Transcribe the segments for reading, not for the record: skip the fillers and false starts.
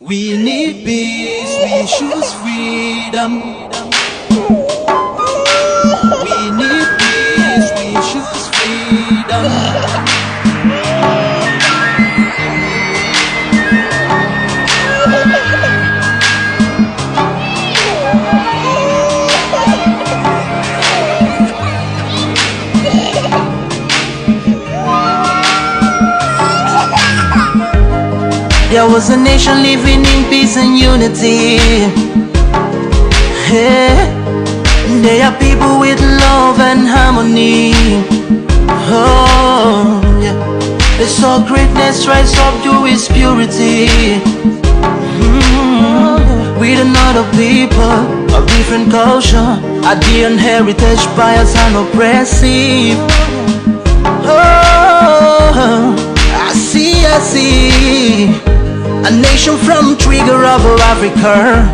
We need peace, we choose freedom. We need peace, we choose freedom. There was a nation living in peace and unity. Yeah. They are people with love and harmony. Oh, yeah. They saw greatness rise up to its purity. With another people of different culture, a different heritage, bias and oppressive. Oh, I see. A nation from trigger of Africa,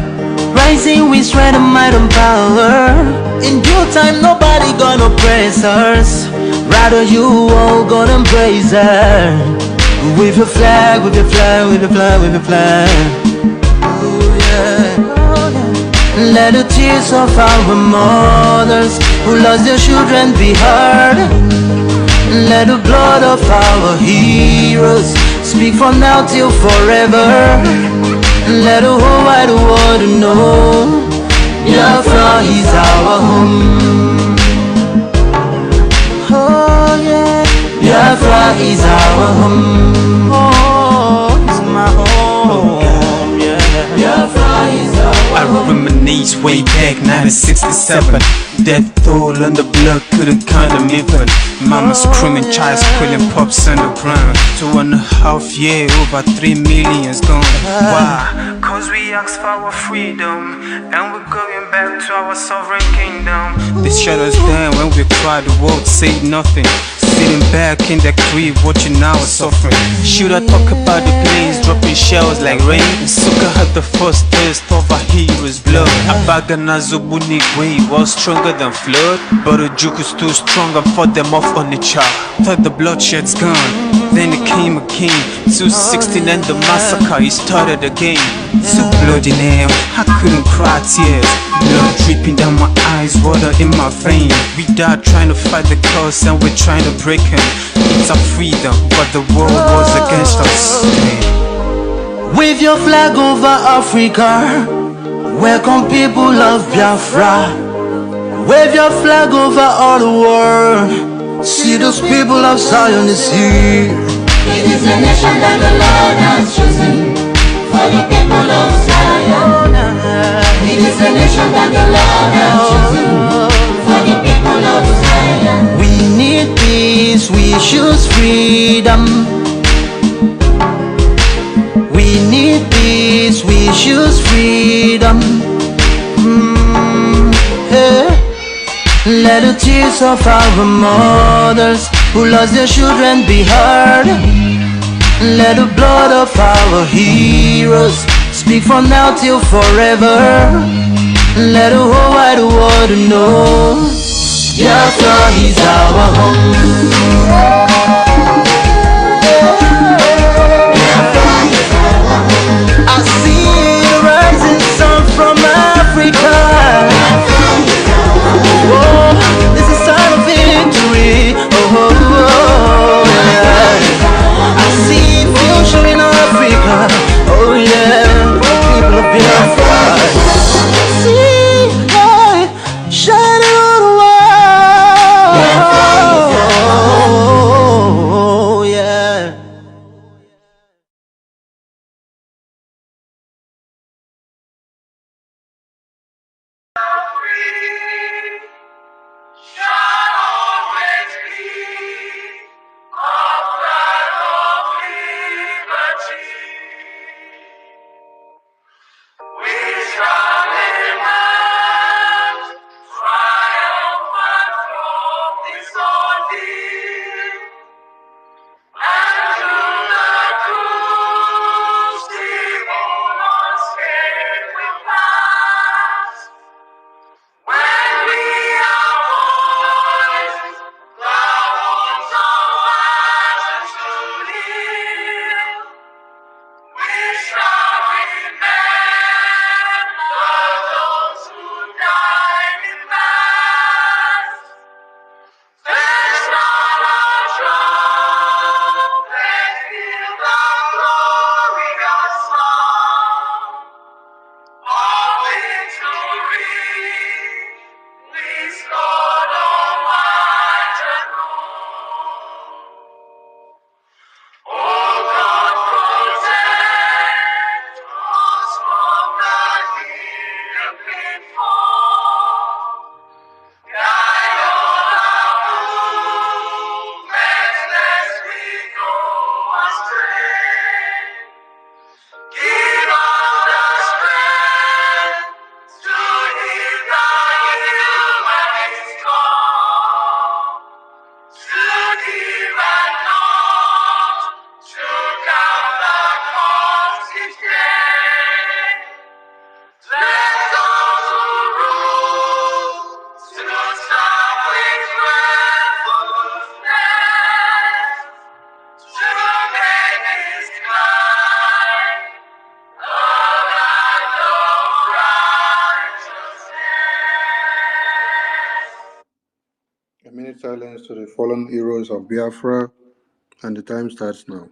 rising with strength and might and power. In due time, nobody gonna praise us. Rather, you all gonna embrace her. With your flag, with your flag, with your flag, with your flag. Oh yeah. Let the tears of our mothers who lost their children be heard. Let the blood of our heroes speak from now till forever. Let the whole wide world know Biafra is our home. Oh yeah, Biafra is our home. Oh, it's my home. Yeah, Biafra is our home. I reminisce way back 1967. Death toll on the blood couldn't count them even. Mama screaming, child squealing, pops on the ground. 2.5 years, over 3 million's gone. Why? Cause we asked for our freedom, and we're going back to our sovereign kingdom. They shut us down when we cried, the world said nothing. Sitting back in the crib, watching our suffering. Should I talk about the planes dropping shells like rain? Suka had the first taste of a hero's blood. Abagana Zobuni was stronger than flood, but the juke is too strong and fought them off on the chart. Thought the bloodshed's gone, then it came again. 216 and the massacre, it started again. So bloody name, I couldn't cry tears. Blood dripping down my eyes, water in my vein. We died trying to fight the cause and we're trying to break him. It's our freedom, but the world was against us. Wave your flag over Africa. Welcome people of Biafra. Wave your flag over all the world. See those people of Zion is here. It is a nation that the Lord has chosen for the people of Zion. It is a nation that the Lord has chosen for the people of Zion. We need peace, we choose freedom. We need peace, we choose freedom. Hey. Let the tears of our mothers who lost their children be heard. Let the blood of our heroes speak from now till forever. Let the whole wide world know Biafra is our home. I see the rising sun from Africa. Oh, this is sign of victory. Oh, yeah. I see future in Africa. Oh yeah, people of Biafra. See light shining on the world. A minute silence to the fallen heroes of Biafra, and the time starts now.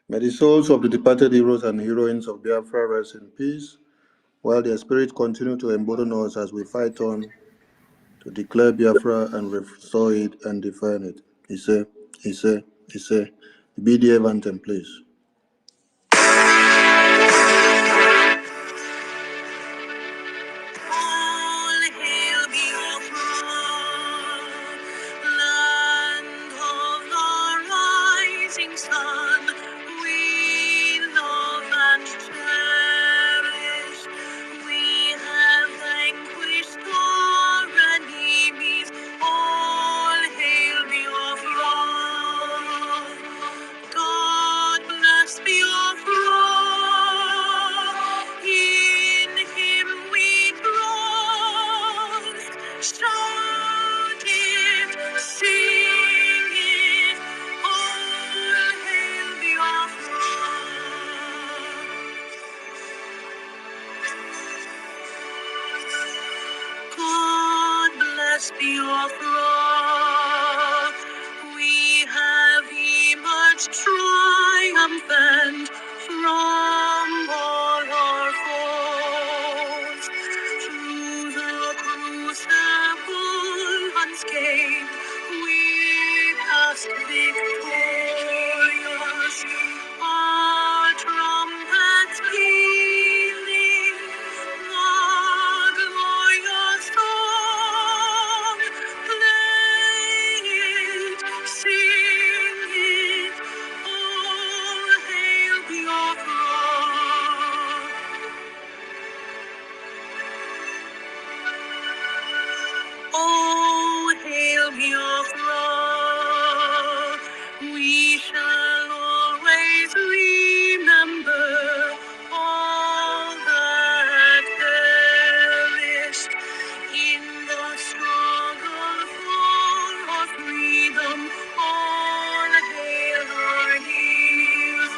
May the souls of the departed heroes and heroines of Biafra rest in peace, while their spirit continue to embolden us as we fight on to declare Biafra and restore it and define it. Ise. The BDF anthem, please. All hail Biafra, land of the rising sun. We love and cherish. We have vanquished our enemies. All hail Biafra. God bless Biafra. In Him we trust. Shout it, sing it. All hail Biafra. God bless Biafra. We have emerged triumphant from all our foes. Through the crucible unscathed, we passed victorious. Our trumpets pealing, the glorious song, play it, sing it, all hail Biafra. Oh, hail Biafra, we shall always remember all that perished in the struggle for our freedom. All hail our heroes,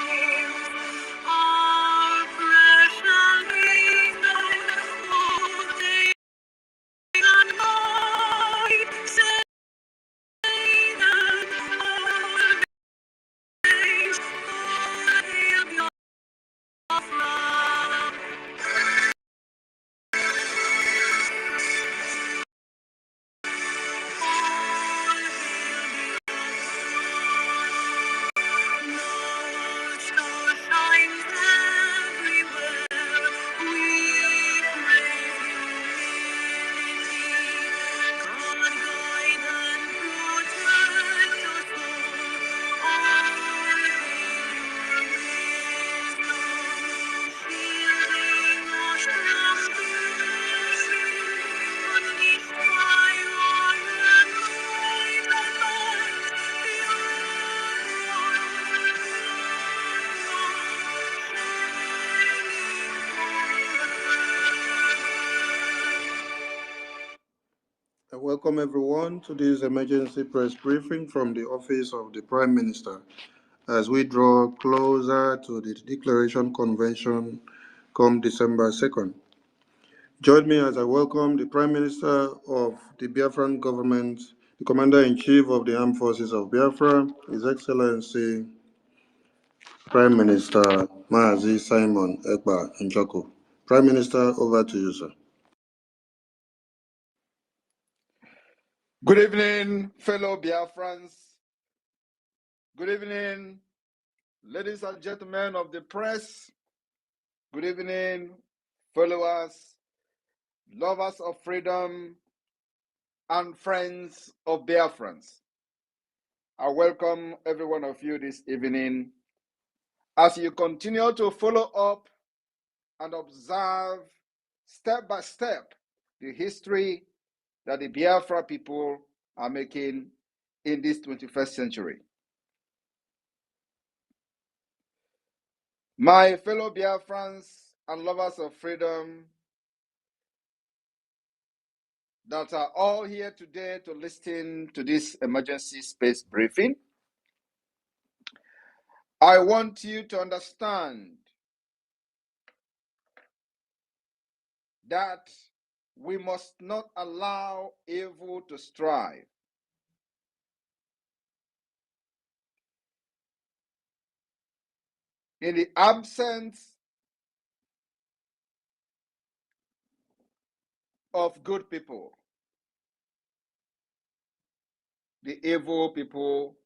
our precious heroes. Welcome everyone to this emergency press briefing from the Office of the Prime Minister as we draw closer to the Declaration Convention come December 2nd. Join me as I welcome the Prime Minister of the Biafran government, the Commander-in-Chief of the Armed Forces of Biafra, His Excellency Prime Minister Mazi Simon Ekpa Njoko. Prime Minister, over to you, sir. Good evening, fellow Biafrans. Good evening, ladies and gentlemen of the press. Good evening, followers, lovers of freedom, and friends of Biafrans. I welcome every one of you this evening as you continue to follow up and observe step by step the history that the Biafra people are making in this 21st century. My fellow Biafrans and lovers of freedom that are all here today to listen to this emergency space briefing, I want you to understand that we must not allow evil to strive. In the absence of good people, the evil people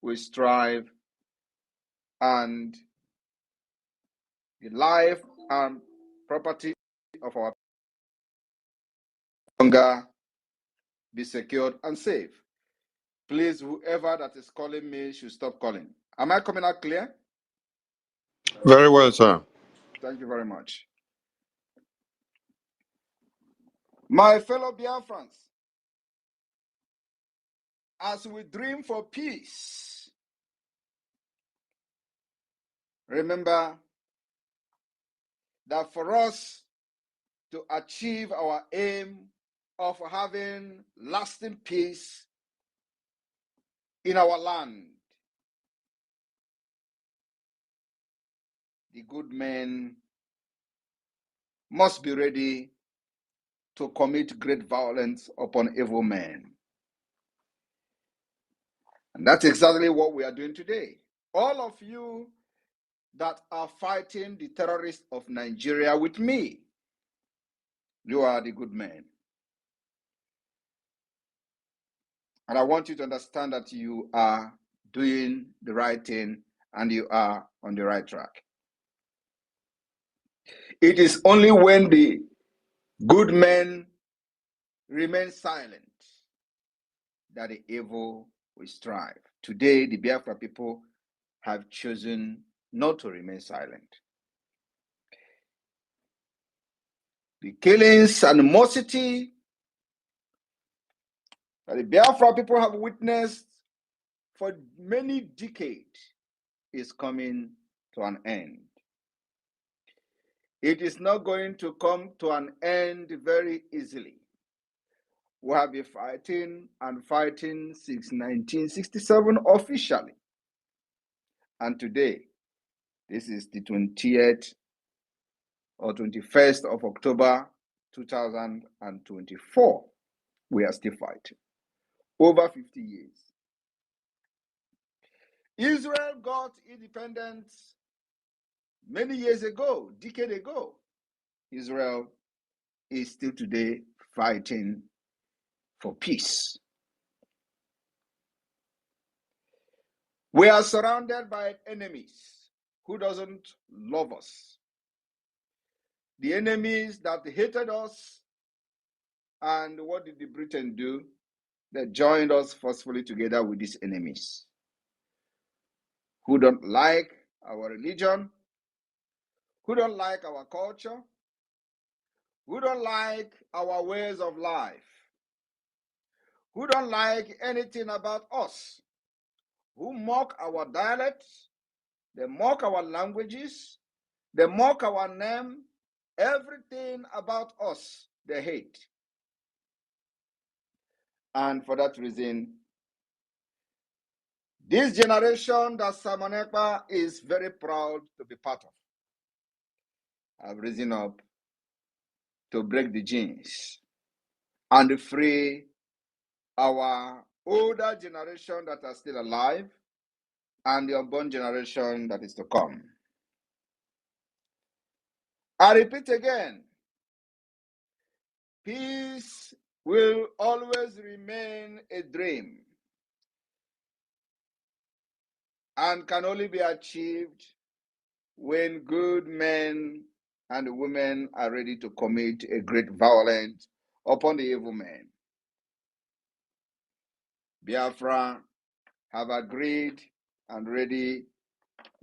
will strive, and the life and property of our longer be secured and safe. Please, whoever that is calling me should stop calling. Am I coming out clear? Very well, sir. Thank you very much. My fellow Biafrans, as we dream for peace, remember that for us to achieve our aim of having lasting peace in our land, the good men must be ready to commit great violence upon evil men. And that's exactly what we are doing today. All of you that are fighting the terrorists of Nigeria with me, you are the good men. And I want you to understand that you are doing the right thing and you are on the right track. It is only when the good men remain silent that the evil will strive. Today, the Biafra people have chosen not to remain silent. The killings, animosity that the Biafra people have witnessed for many decades is coming to an end. It is not going to come to an end very easily. We have been fighting and fighting since 1967 officially. And today, this is the 20th or 21st of October 2024. We are still fighting. Over 50 years. Israel got independence many years ago, decade ago. Israel is still today fighting for peace. We are surrounded by enemies who doesn't love us. The enemies that hated us, and what did the Britain do? They joined us forcefully together with these enemies who don't like our religion, who don't like our culture, who don't like our ways of life, who don't like anything about us, who mock our dialects, they mock our languages, they mock our name, everything about us they hate. And for that reason, this generation that Simon Ekpa is very proud to be part of have risen up to break the chains and free our older generation that are still alive and the unborn generation that is to come. I repeat again, peace will always remain a dream and can only be achieved when good men and women are ready to commit a great violence upon the evil men. Biafra have agreed and ready,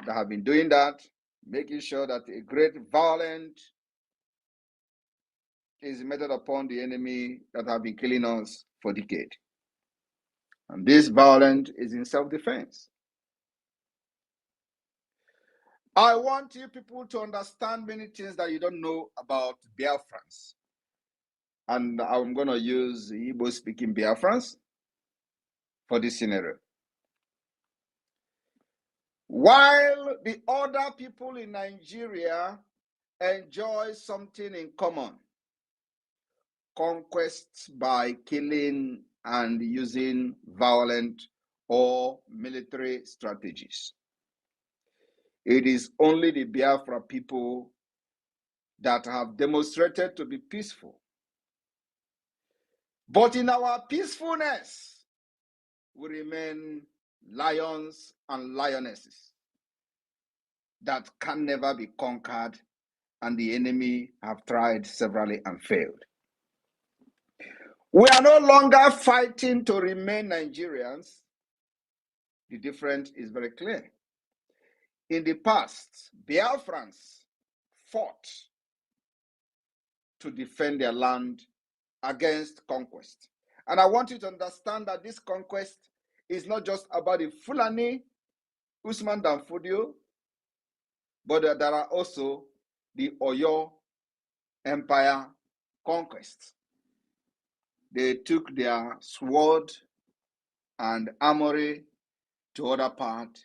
they have been doing that, making sure that a great violent is meted upon the enemy that have been killing us for decades. And this violence is in self-defense. I want you people to understand many things that you don't know about Biafrans. And I'm going to use Igbo-speaking Biafrans for this scenario. While the other people in Nigeria enjoy something in common, conquests by killing and using violent or military strategies. It is only the Biafra people that have demonstrated to be peaceful. But in our peacefulness, we remain lions and lionesses that can never be conquered, and the enemy have tried severally and failed. We are no longer fighting to remain Nigerians. The difference is very clear. In the past, Biafrans fought to defend their land against conquest. And I want you to understand that this conquest is not just about the Fulani, Usman Dan Fodio, but there are also the Oyo Empire conquests. They took their sword and armory to other parts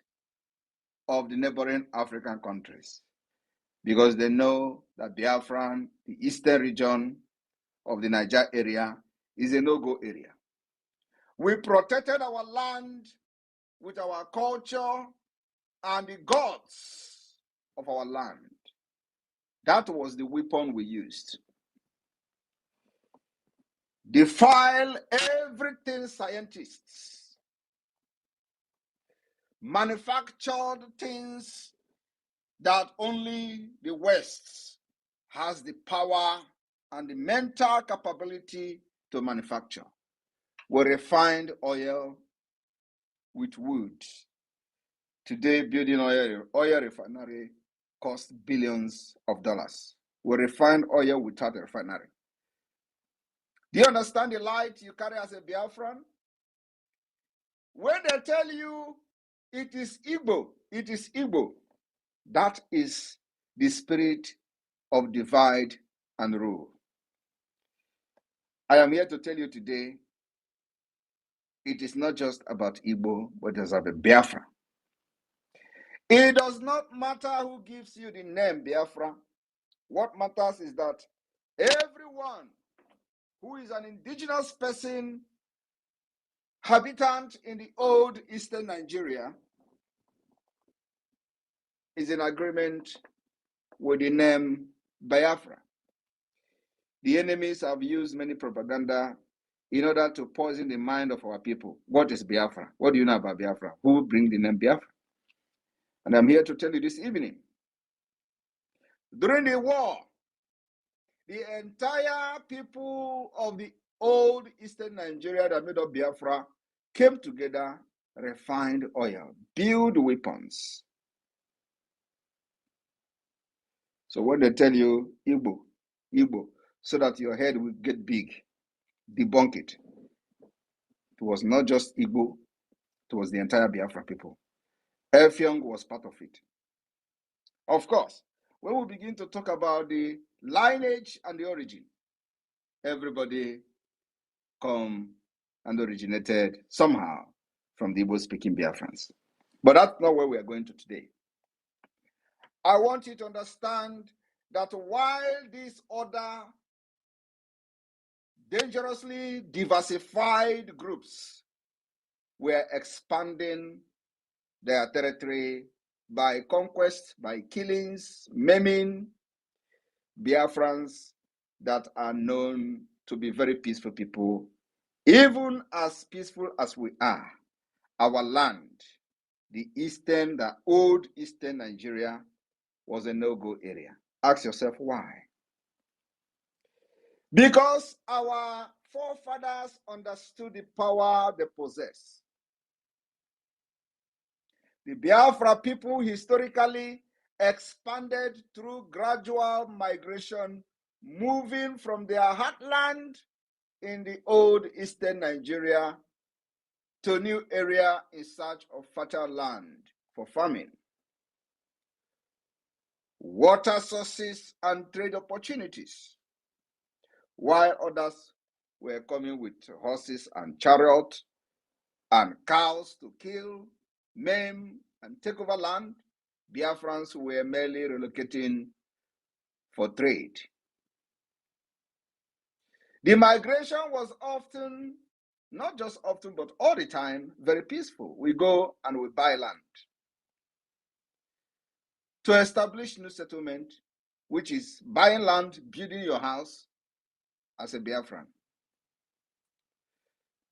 of the neighboring African countries because they know that Biafran, the eastern region of the Niger area, is a no-go area. We protected our land with our culture and the gods of our land. That was the weapon we used. Defile everything scientists manufactured things that only the West has the power and the mental capability to manufacture. We refined oil with wood. Today, building oil refinery costs billions of dollars. We refine oil without a refinery. Do you understand the light you carry as a Biafran? When they tell you it is Igbo, it is Igbo, that is the spirit of divide and rule. I am here to tell you today, it is not just about Igbo, but it's about Biafra. It does not matter who gives you the name Biafra. What matters is that everyone who is an indigenous person, habitant in the old eastern Nigeria, is in agreement with the name Biafra. The enemies have used many propaganda in order to poison the mind of our people. What is Biafra? What do you know about Biafra? Who bring the name Biafra? And I'm here to tell you this evening. During the war, the entire people of the old eastern Nigeria that made up Biafra came together, refined oil, build weapons. So when they tell you Igbo, Igbo, so that your head will get big, debunk it. It was not just Igbo, it was the entire Biafra people. Effiong was part of it. Of course, when we begin to talk about the lineage and the origin, everybody come and originated somehow from the Igbo-speaking Biafrans. But that's not where we are going to today. I want you to understand that while these other dangerously diversified groups were expanding their territory by conquest, by killings, maiming, Biafrans that are known to be very peaceful people, even as peaceful as we are, our land, the old eastern Nigeria, was a no-go area. Ask yourself why. Because our forefathers understood the power they possess. The Biafra people historically expanded through gradual migration moving from their heartland in the old eastern Nigeria to a new area in search of fertile land for farming, water sources, and trade opportunities, while others were coming with horses and chariots and cows to kill, maim, and take over land. Biafrans were merely relocating for trade. The migration was often, not just often, but all the time, very peaceful. We go and we buy land to establish new settlement, which is buying land, building your house as a Biafran.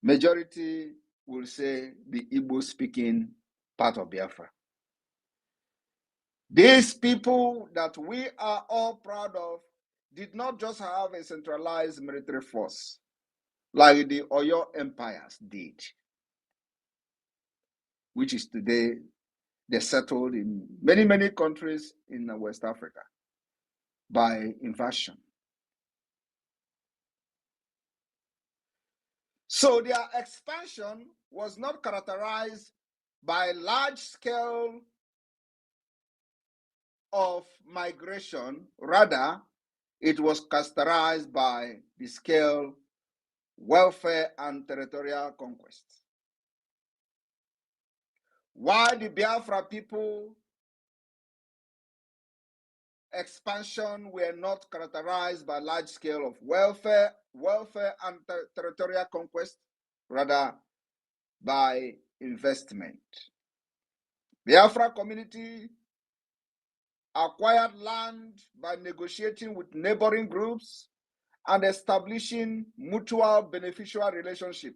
Majority will say the Igbo-speaking part of Biafra. These people that we are all proud of did not just have a centralized military force like the Oyo empires did, which is today they settled in many, many countries in West Africa by invasion. So their expansion was not characterized by large scale of migration. Rather, it was characterized by the scale, welfare, and territorial conquest. While the Biafra people expansion were not characterized by large scale of welfare and territorial conquest, rather by investment. Biafra community acquired land by negotiating with neighboring groups and establishing mutual beneficial relationship.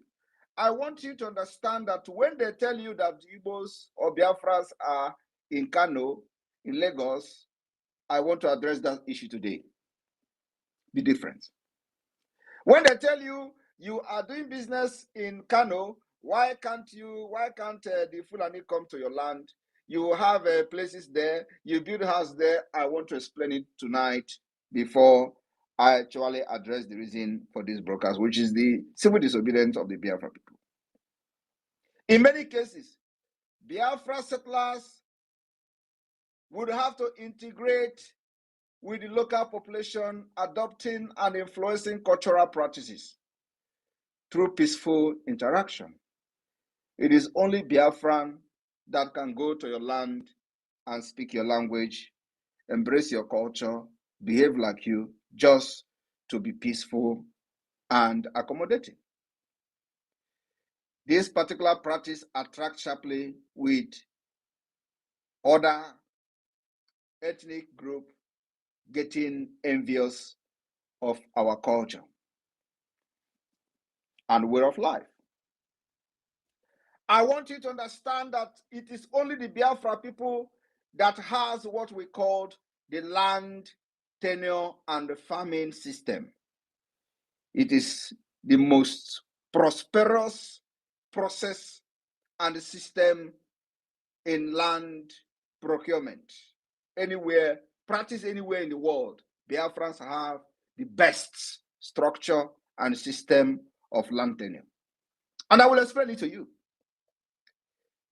I want you to understand that when they tell you that Igbos or Biafras are in Kano, in Lagos, I want to address that issue today. The difference. When they tell you you are doing business in Kano, why can't the Fulani come to your land? You have places there, you build a house there. I want to explain it tonight before I actually address the reason for these brokers, which is the civil disobedience of the Biafra people. In many cases, Biafra settlers would have to integrate with the local population, adopting and influencing cultural practices through peaceful interaction. It is only Biafran that can go to your land and speak your language, embrace your culture, behave like you, just to be peaceful and accommodating. This particular practice attracts sharply with other ethnic group getting envious of our culture and way of life. I want you to understand that it is only the Biafra people that has what we call the land, tenure, and the farming system. It is the most prosperous process and system in land procurement. Anywhere, practice anywhere in the world, Biafrans have the best structure and system of land tenure. And I will explain it to you.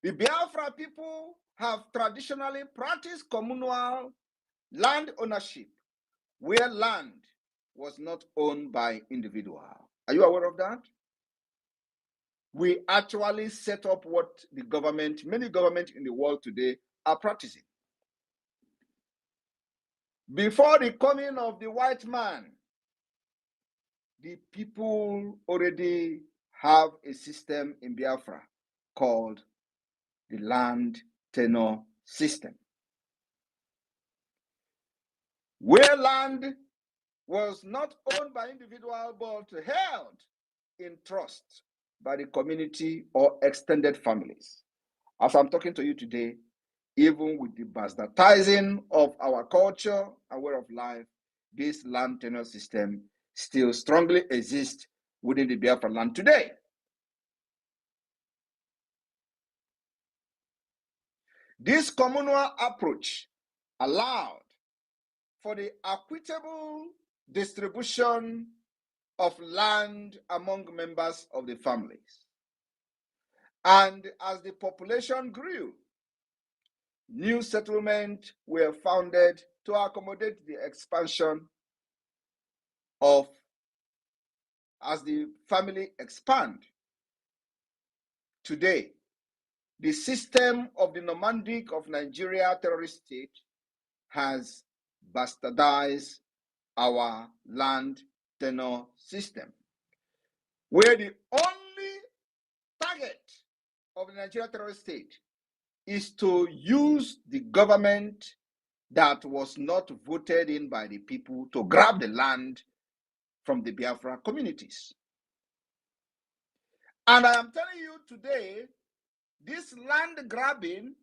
The Biafra people have traditionally practiced communal land ownership, where land was not owned by individual. Are you aware of that? We actually set up what the government, many governments in the world today are practicing. Before the coming of the white man, the people already have a system in Biafra called the land tenure system, where land was not owned by individual but held in trust by the community or extended families. As I'm talking to you today, even with the bastardizing of our culture and way of life, this land tenure system still strongly exists within the Biafra land today. This communal approach allowed for the equitable distribution of land among members of the families. And as the population grew, new settlements were founded to accommodate the expansion of, as the family expand. Today, the system of the nomadic of Nigeria terrorist state has bastardized our land tenure system, where the only target of the Nigeria terrorist state is to use the government that was not voted in by the people to grab the land from the Biafra communities. And I am telling you today, this land grabbing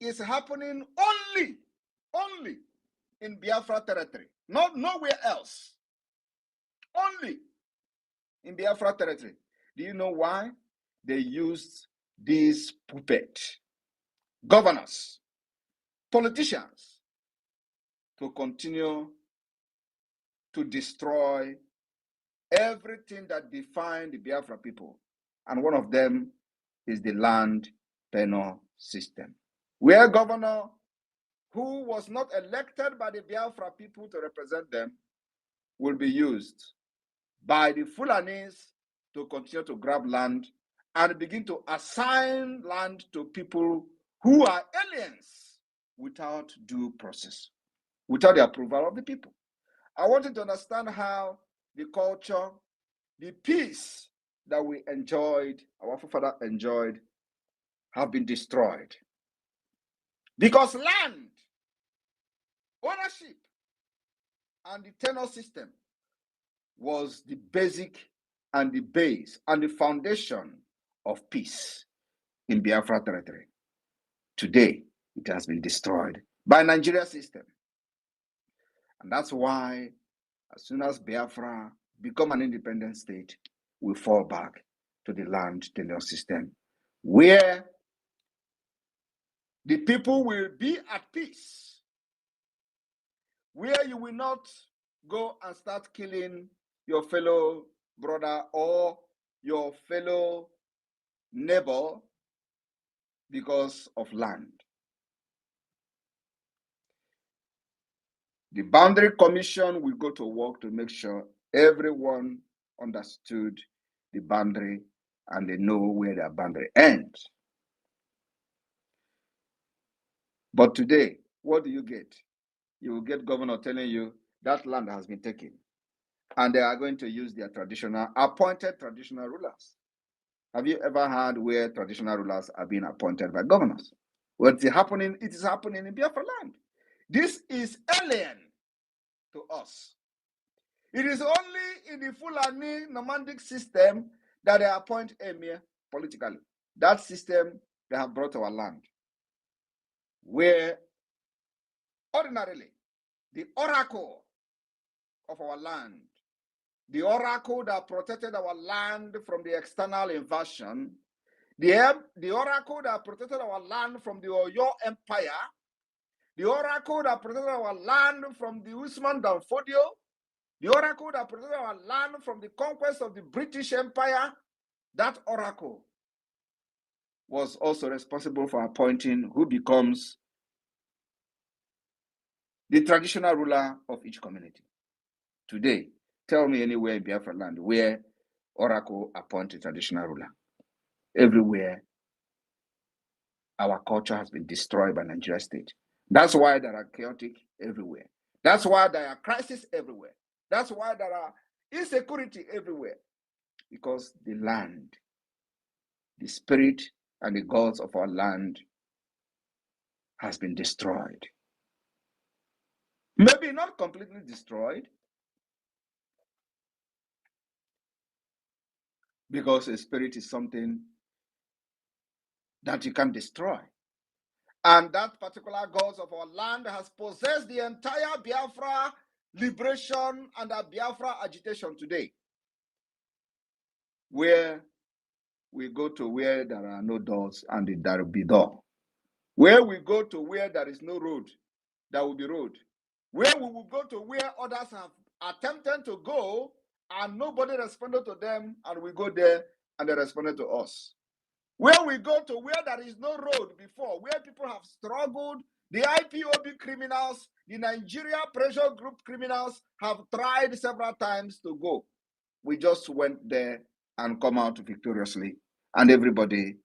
is happening only in Biafra territory, nowhere else. Only in Biafra territory. Do you know why? They used these puppet governors, politicians, to continue to destroy everything that defined the Biafra people. And one of them is the land tenure system, where governor who was not elected by the Biafra people to represent them will be used by the Fulanis to continue to grab land and begin to assign land to people who are aliens without due process, without the approval of the people. I want you to understand how the culture, the peace that we enjoyed, our forefathers enjoyed, have been destroyed. Because land, ownership, and the tenure system was the basic and the base and the foundation of peace in Biafra territory. Today, it has been destroyed by Nigeria system. And that's why as soon as Biafra become an independent state, we fall back to the land tenure system, where the people will be at peace, where you will not go and start killing your fellow brother or your fellow neighbor because of land. The Boundary Commission will go to work to make sure everyone understood the boundary and they know where their boundary ends. But today, what do you get? You will get governor telling you that land has been taken and they are going to use their appointed traditional rulers. Have you ever heard where traditional rulers are being appointed by governors? What's happening? It is happening in Biafra land. This is alien to us. It is only in the Fulani nomadic system that they appoint emir politically. That system they have brought to our land, where ordinarily the oracle of our land, the oracle that protected our land from the external invasion, the oracle that protected our land from the Oyo Empire, the oracle that protected our land from the Usman Dan Fodio, the oracle that protected our land from the conquest of the British Empire, that oracle was also responsible for appointing who becomes the traditional ruler of each community. Today, tell me anywhere in Biafra land where oracle appointed traditional ruler. Everywhere, our culture has been destroyed by Nigeria state. That's why there are chaotic everywhere. That's why there are crises everywhere. That's why there are insecurity everywhere. Because the land, the spirit and the gods of our land has been destroyed. Maybe not completely destroyed, because a spirit is something that you can destroy. And that particular gods of our land has possessed the entire Biafra liberation and the Biafra agitation today. Where we go to where there are no doors and there will be door. Where we go to where there is no road, there will be road. Where we will go to where others have attempting to go and nobody responded to them, and we go there and they responded to us. Where we go to where there is no road before, where people have struggled, the IPOB criminals, the Nigeria pressure group criminals have tried several times to go. We just went there and come out victoriously, and everybody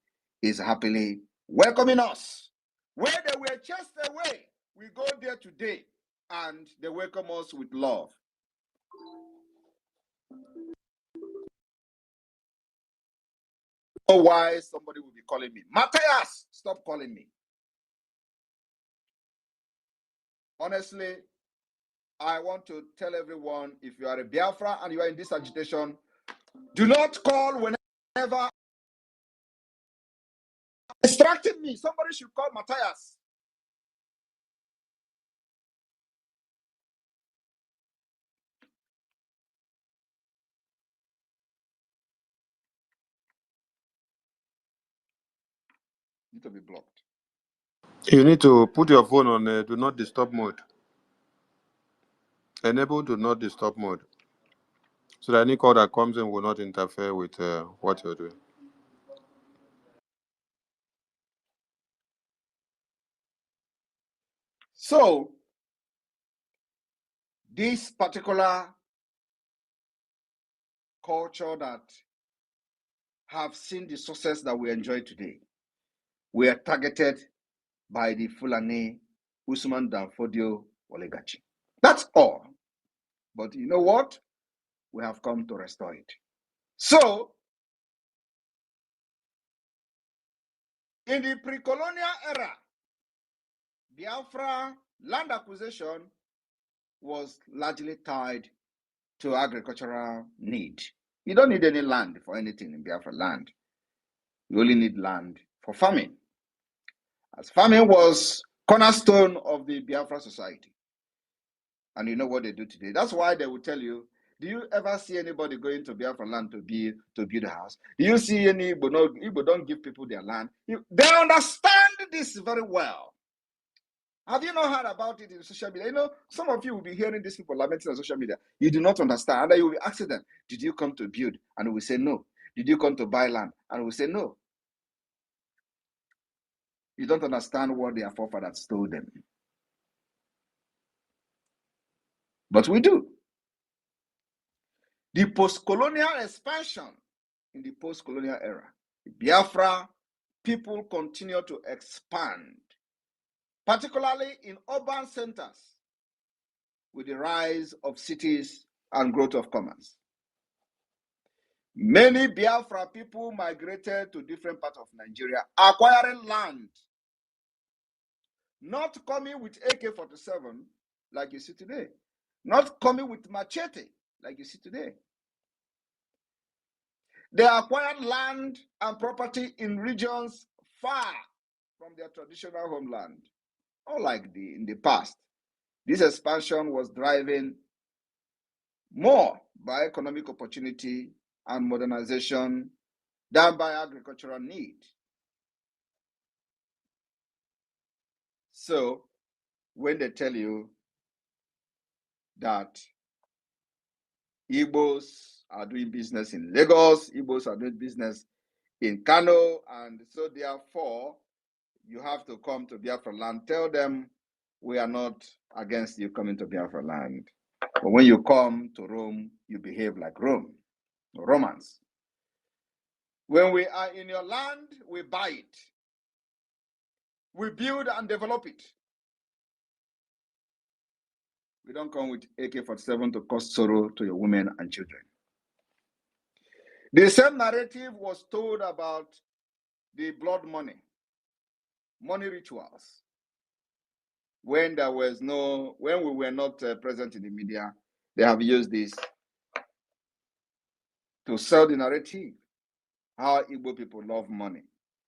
is happily welcoming us. Where they were chased away, we go there today and they welcome us with love. Oh, why somebody will be calling me, Matthias, stop calling me. Honestly, I want to tell everyone, if you are a Biafra and you are in this agitation, do not call whenever distracting me. Somebody should call Matthias. Need to be blocked. You need to put your phone on do not disturb mode. Enable do not disturb mode. So that any call that comes in will not interfere with what you're doing. So, this particular culture that have seen the success that we enjoy today, we are targeted by the Fulani Usman Danfodio oligarchy. That's all. But you know what? We have come to restore it. So, in the pre-colonial era, Biafra land acquisition was largely tied to agricultural need. You don't need any land for anything in Biafra land. You only need land for farming, as farming was cornerstone of the Biafra society. And you know what they do today. That's why they will tell you, do you ever see anybody going to Biafra land to build a house? Do you see any Igbo? No, Igbo don't give people their land. They understand this very well. Have you not heard about it in social media? You know, some of you will be hearing these people lamenting on social media. You do not understand. And then you will be asking them, did you come to build? And we say no. Did you come to buy land? And we say no. You don't understand what their forefathers told them. But we do. The post-colonial expansion in the post-colonial era, Biafra people continue to expand, particularly in urban centers, with the rise of cities and growth of commerce. Many Biafra people migrated to different parts of Nigeria, acquiring land, not coming with AK-47 like you see today, not coming with machete like you see today. They acquired land and property in regions far from their traditional homeland. Unlike in the past, this expansion was driven more by economic opportunity and modernization than by agricultural need. So, when they tell you that Igbos are doing business in Lagos, Igbos are doing business in Kano, and so therefore you have to come to Biafra land, tell them we are not against you coming to Biafra land. But when you come to Rome, you behave like Rome, Romans. When we are in your land, we buy it. We build and develop it. We don't come with AK-47 to cause sorrow to your women and children. The same narrative was told about the blood money rituals. When we were not present in the media, they have used this to sell the narrative, how Igbo people love money.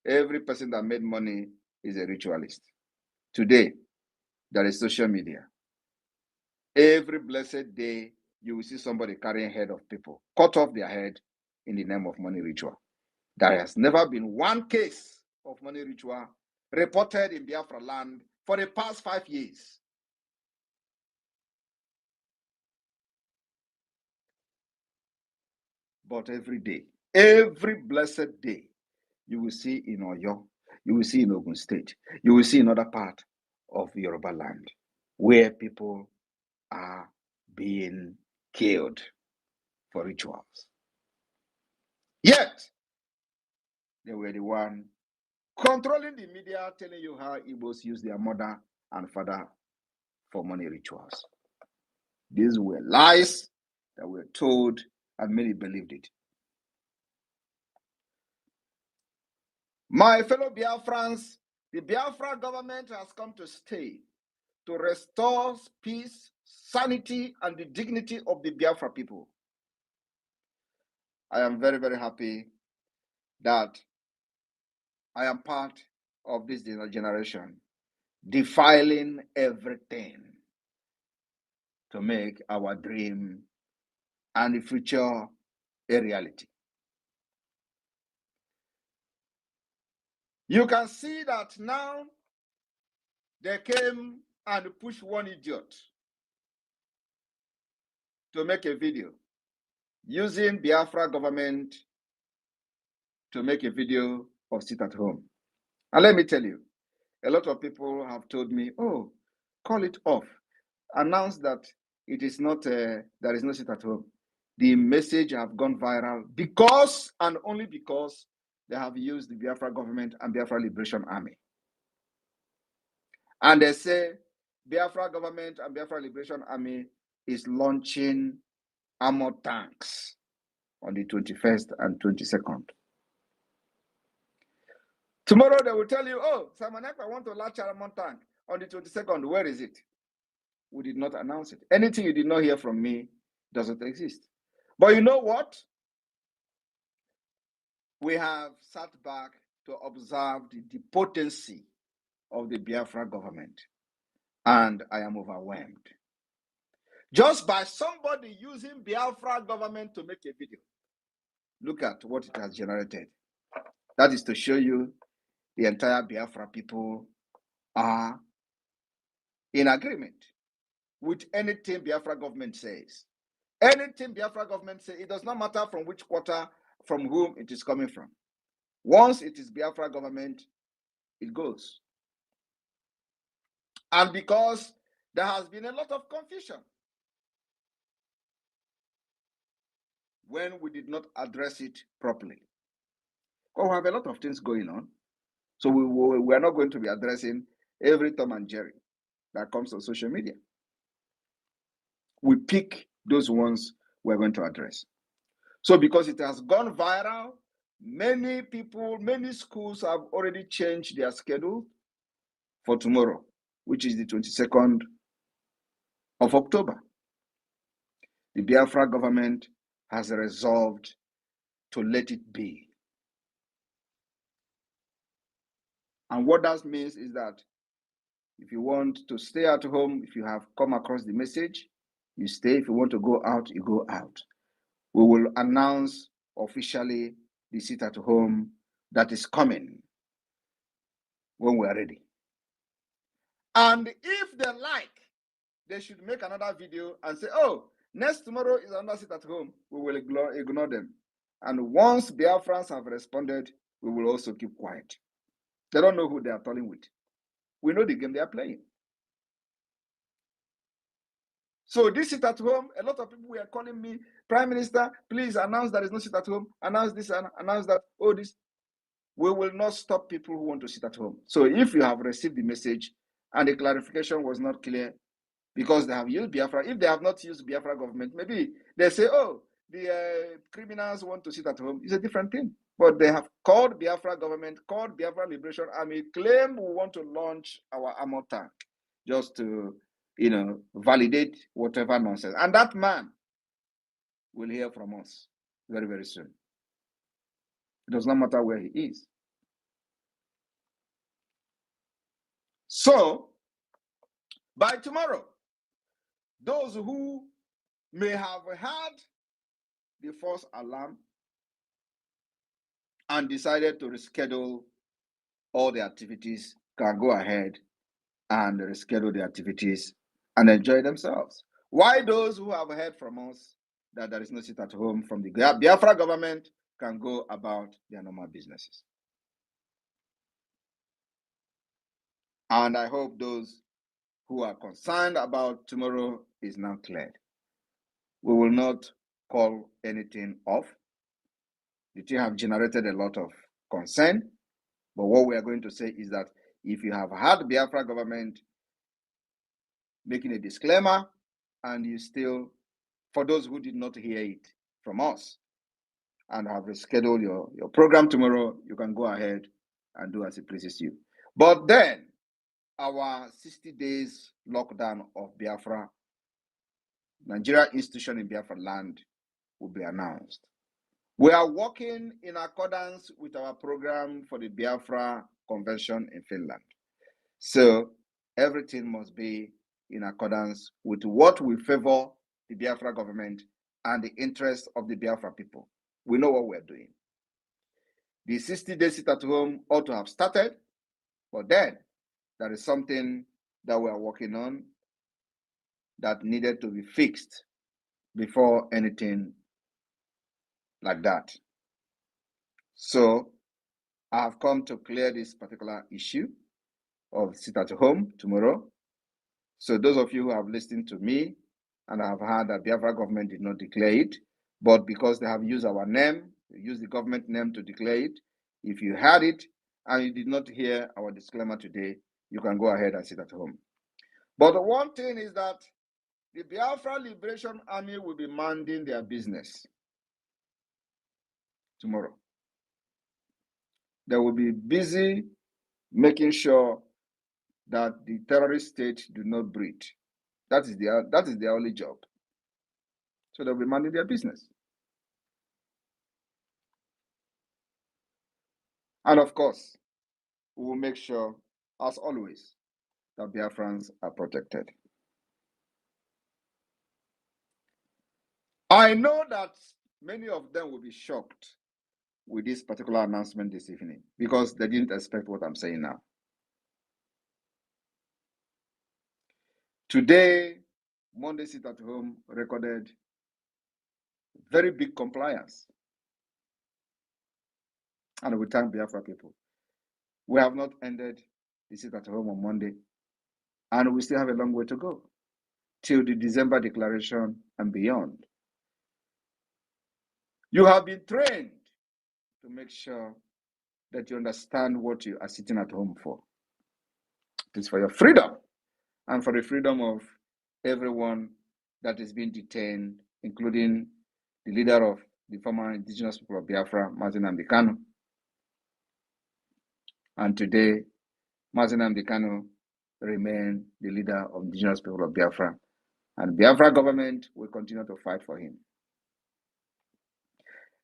Every person that made money is a ritualist. Today, there is social media. Every blessed day, you will see somebody carrying head of people, cut off their head in the name of money ritual. There has never been one case of money ritual reported in Biafra land for the past 5 years. but every day, every blessed day, you will see in Oyo, you will see in Ogun State, you will see in other part of Yoruba land where people are being killed for rituals. Yet, they were the one controlling the media, telling you how Igbos use their mother and father for money rituals. These were lies that were told, and many believed it. My fellow Biafrans, the Biafra government has come to stay to restore peace, sanity, and the dignity of the Biafra people. I am very, very happy that I am part of this generation, defiling everything to make our dream and the future a reality. You can see that now they came and pushed one idiot to make a video using Biafra government to make a video of sit at home. And let me tell you, a lot of people have told me, oh, call it off. Announce that it is not, there is no sit at home. The message have gone viral because and only because they have used the Biafra government and Biafra Liberation Army. And they say Biafra government and Biafra Liberation Army is launching armored tanks on the 21st and 22nd. Tomorrow they will tell you, oh, Simon Ekpa want to launch an armored tank on the 22nd. Where is it? We did not announce it. Anything you did not hear from me doesn't exist. But you know what? We have sat back to observe the potency of the Biafra government, and I am overwhelmed. Just by somebody using Biafra government to make a video, look at what it has generated. That is to show you the entire Biafra people are in agreement with anything Biafra government says. Anything Biafra government says, it does not matter from which quarter, from whom it is coming from. Once it is Biafra government, it goes. And because there has been a lot of confusion when we did not address it properly. Because we have a lot of things going on. So we are not going to be addressing every Tom and Jerry that comes on social media. We pick those ones we're going to address. So because it has gone viral, many people, many schools have already changed their schedule for tomorrow, which is the 22nd of October. The Biafra government has resolved to let it be. And what that means is that if you want to stay at home, if you have come across the message, you stay. If you want to go out, you go out. We will announce officially the sit at home that is coming when we are ready. And if they like, they should make another video and say, oh, next tomorrow is another sit at home. We will ignore them. And once Biafrans have responded, we will also keep quiet. They don't know who they are talking with. We know the game they are playing. So this sit at home, a lot of people were calling me, Prime Minister, please announce there is no sit at home, announce this, announce that, oh, this. We will not stop people who want to sit at home. So if you have received the message and the clarification was not clear because they have used Biafra, if they have not used Biafra government, maybe they say, oh, the criminals want to sit at home. It's a different thing. But they have called Biafra government, called Biafra Liberation Army, claim we want to launch our armor tank just to, validate whatever nonsense. And that man will hear from us very, very soon. It does not matter where he is. So, by tomorrow, those who may have had the false alarm and decided to reschedule all the activities can go ahead and reschedule the activities and enjoy themselves. Why those who have heard from us that there is no sit at home from the Biafra government can go about their normal businesses. And I hope those who are concerned about tomorrow is now cleared. We will not call anything off. The thing have generated a lot of concern, but what we are going to say is that if you have had the Biafra government making a disclaimer and you still, for those who did not hear it from us and have rescheduled your program tomorrow, you can go ahead and do as it pleases you. But then our 60 days lockdown of Biafra, Nigeria institution in Biafra land, will be announced. We are working in accordance with our program for the Biafra Convention in Finland. So everything must be in accordance with what will favor the Biafra government and the interests of the Biafra people. We know what we're doing. The 60-day sit at home ought to have started, but then there is something that we are working on that needed to be fixed before anything like that. So I have come to clear this particular issue of sit at home tomorrow. So those of you who have listened to me and have heard that Biafra government did not declare it, but because they have used our name, used the government name to declare it, if you heard it and you did not hear our disclaimer today, you can go ahead and sit at home. But the one thing is that the Biafra Liberation Army will be minding their business tomorrow. They will be busy making sure that the terrorist state do not breed. That is their only job. So they'll be minding their business. And of course, we will make sure, as always, that Biafrans are protected. I know that many of them will be shocked with this particular announcement this evening because they didn't expect what I'm saying now. Today, Monday Sit at Home recorded very big compliance. And we thank Biafra people. We have not ended the Sit at Home on Monday, and we still have a long way to go till the December declaration and beyond. You have been trained to make sure that you understand what you are sitting at home for. It is for your freedom and for the freedom of everyone that is being detained, including the leader of the former indigenous people of Biafra, Nnamdi Kanu. And today, Nnamdi Kanu remains the leader of indigenous people of Biafra. And the Biafra government will continue to fight for him.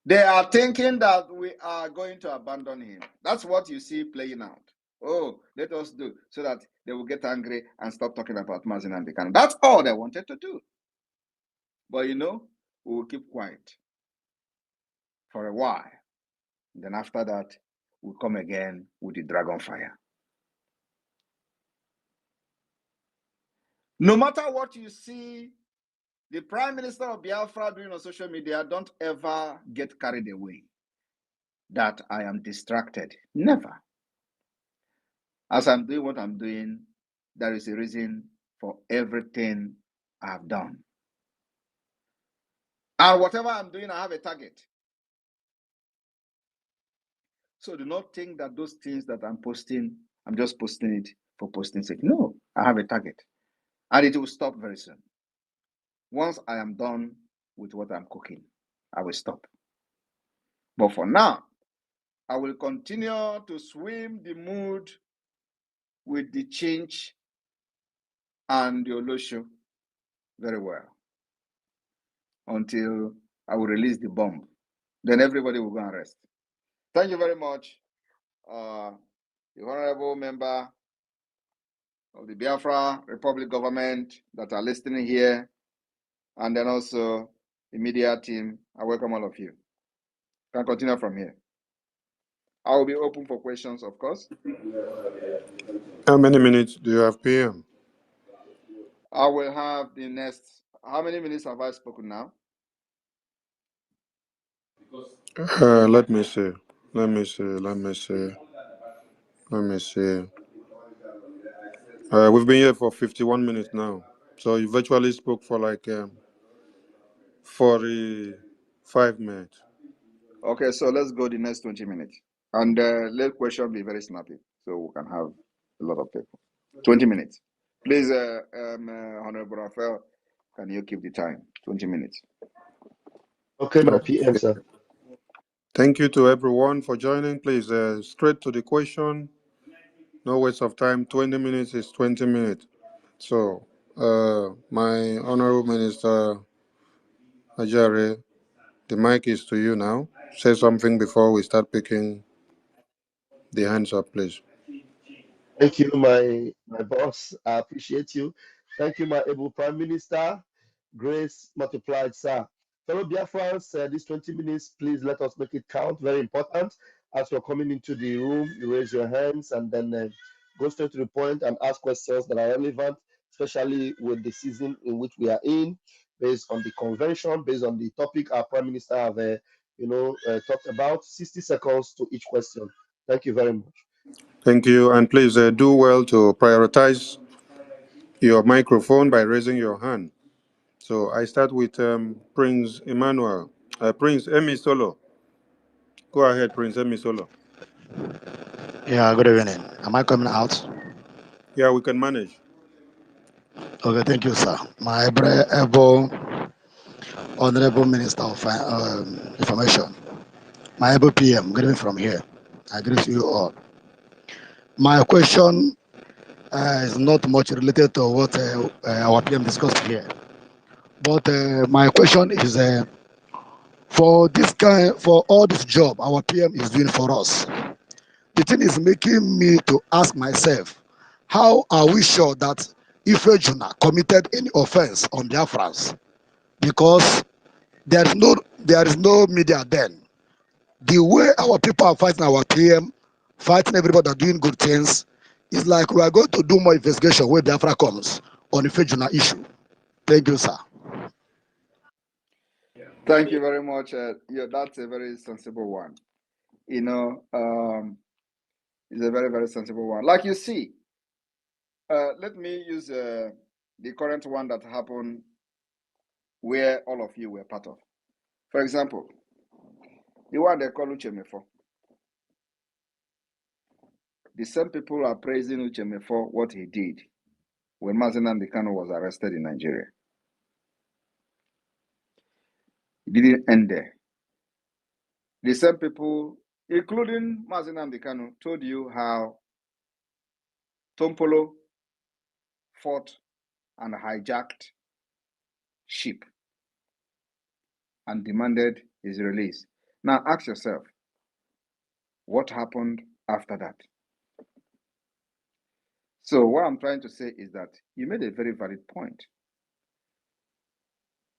They are thinking that we are going to abandon him. That's what you see playing out. Oh, let us do so that they will get angry and stop talking about Nnamdi Kanu. That's all they wanted to do. But we will keep quiet for a while. Then after that, we'll come again with the dragon fire. No matter what you see the Prime Minister of Biafra doing on social media, don't ever get carried away that I am distracted. Never. As I'm doing what I'm doing, there is a reason for everything I've done. And whatever I'm doing, I have a target. So do not think that those things that I'm posting, I'm just posting it for posting's sake. No, I have a target. And it will stop very soon. Once I am done with what I'm cooking, I will stop. But for now, I will continue to swim the mood with the Chinch and the Olosho very well until I will release the bomb. Then everybody will go and rest. Thank you very much, the honorable member of the Biafra Republic government that are listening here, and then also the media team. I welcome all of you. Can continue from here. I will be open for questions, of course. How many minutes do you have, PM? I will have the next. How many minutes have I spoken now? Let me see. Let me see. Let me see. Let me see. We've been here for 51 minutes now. So you virtually spoke for like 45 minutes. Okay, so let's go the next 20 minutes. And let question be very snappy so we can have a lot of people. 20 minutes. Please, Honorable Raphael, can you keep the time? 20 minutes. Okay, my PM, sir. Thank you to everyone for joining. Please, straight to the question. No waste of time. 20 minutes is 20 minutes. So, my Honorable Minister Ajare, the mic is to you now. Say something before we start picking the hands up, please. Thank you, my boss. I appreciate you. Thank you, my able Prime Minister. Grace multiplied, sir. Fellow Biafrans, these 20 minutes, please let us make it count. Very important. As you're coming into the room, you raise your hands and then go straight to the point and ask questions that are relevant, especially with the season in which we are in, based on the convention, based on the topic our Prime Minister have, talked about. 60 seconds to each question. Thank you very much. Thank you. And please do well to prioritize your microphone by raising your hand. So I start with Prince Emmanuel. Prince Emi Solo. Go ahead, Prince Emi Solo. Yeah, good evening. Am I coming out? Yeah, we can manage. Okay, thank you, sir. My able Honorable Minister of Information, my able PM, good evening from here. I greet you all. My question is not much related to what our PM discussed here, but my question is for all this job our PM is doing for us. The thing is making me to ask myself, how are we sure that if Juna committed any offense on Biafrans? Because there is no media then. The way our people are fighting our PM, fighting everybody that are doing good things, is like we are going to do more investigation where Biafra comes on the Juna issue. Thank you, sir. Thank you very much. Yeah, that's a very sensible one. It's a very, very sensible one. Like you see, let me use the current one that happened where all of you were part of. For example, the one they call Ucheme the same people are praising Ucheme for what he did when Mazen Kanu was arrested in Nigeria. It didn't end there. The same people, including Mazen Kanu, told you how Tompolo fought and hijacked ship and demanded his release. Now ask yourself, what happened after that? So what I'm trying to say is that you made a very valid point.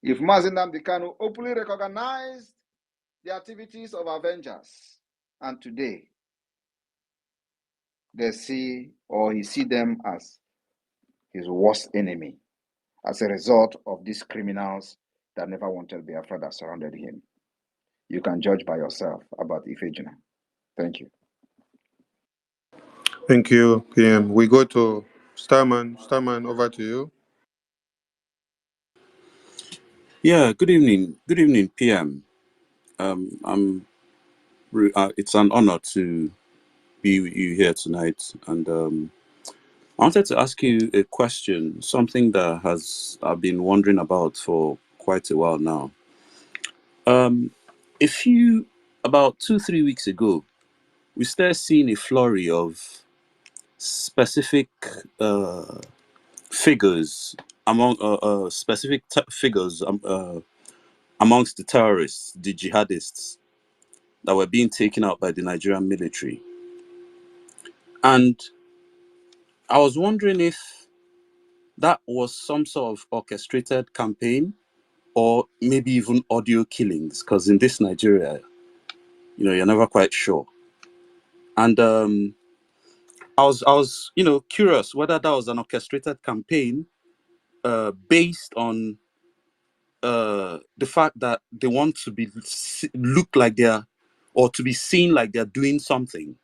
If Mazen Kanu openly recognized the activities of Avengers, and today they see or he see them as his worst enemy as a result of these criminals that never wanted Biafra that surrounded him. You can judge by yourself about Ifejuna. Thank you. Thank you, PM. We go to Starman. Starman, over to you. Yeah, good evening. Good evening, PM. It's an honor to be with you here tonight, and I wanted to ask you a question, something that I've been wondering about for quite a while now. Um, about 2-3 weeks ago, we started seeing a flurry of specific figures among figures amongst the terrorists, the jihadists, that were being taken out by the Nigerian military. And I was wondering if that was some sort of orchestrated campaign or maybe even audio killings, because in this Nigeria, you're never quite sure. And I was curious whether that was an orchestrated campaign based on the fact that they want to be look like they're, or to be seen like they're doing something,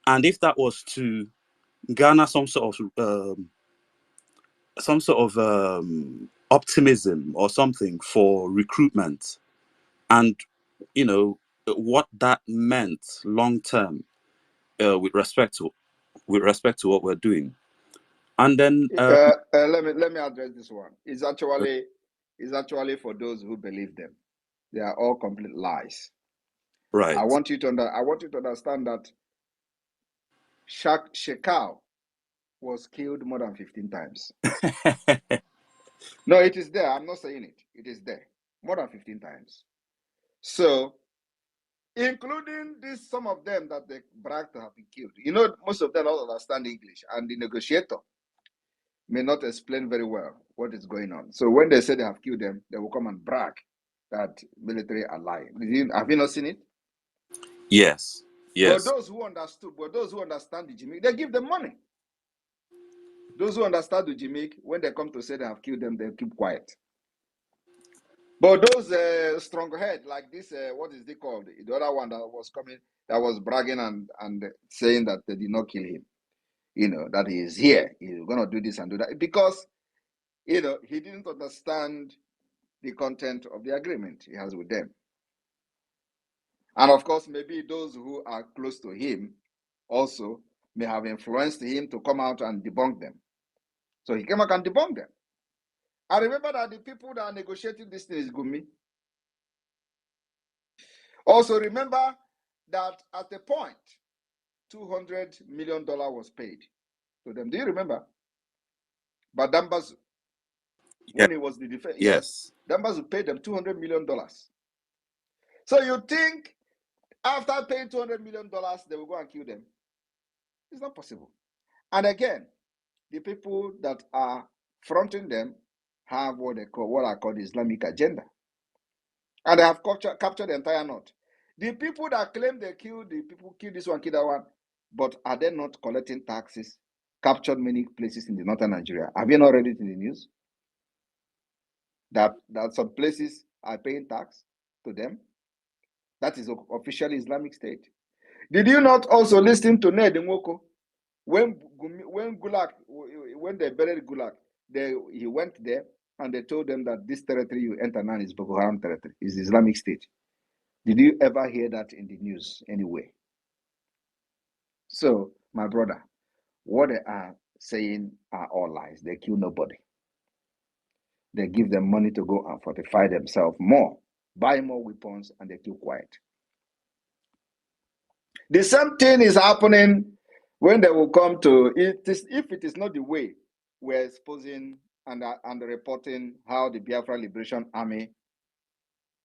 and if that was to garner some sort of optimism or something for recruitment, and what that meant long term, with respect to what we're doing. And then let me address this one. It's actually for those who believe them. They are all complete lies. right. I want you to understand that Shekau was killed more than 15 times. No, it is there. I'm not saying it. It is there. More than 15 times. So, including this, some of them that they brag to have been killed. Most of them don't understand English, and the negotiator may not explain very well what is going on. So when they say they have killed them, they will come and brag that military are lying. Have you not seen it? Yes. But those who understand the Jimmy, they give them money. Those who understand the Jimmy, when they come to say they have killed them, they keep quiet. But those stronghead like this, what is it called? The other one that was coming, that was bragging and saying that they did not kill him. That he is here. He's going to do this and do that. Because, he didn't understand the content of the agreement he has with them. And of course, maybe those who are close to him also may have influenced him to come out and debunk them. So he came out and debunked them. I remember that the people that are negotiating this thing is Gumi. Also remember that at a point, $200 million was paid to them. Do you remember? But Dambazu, when he was the defense, yes, Dambazu paid them $200 million. So you think after paying $200 million, they will go and kill them? It's not possible. And again, the people that are fronting them have what I call the Islamic agenda. And they have captured the entire north. The people that claim they killed the people, kill this one, kill that one, but are they not collecting taxes? Captured many places in the northern Nigeria. Have you not read it in the news? That some places are paying tax to them? That is officially Islamic State. Did you not also listen to Ned Nwoko? When Gulag, when they buried Gulag, he went there and they told them that this territory you enter now is Boko Haram territory, is Islamic State. Did you ever hear that in the news anyway? So, my brother, what they are saying are all lies. They kill nobody. They give them money to go and fortify themselves more, buy more weapons, and they keep quiet. The same thing is happening when they will come to it. If it is not the way we're exposing and reporting how the Biafra Liberation Army,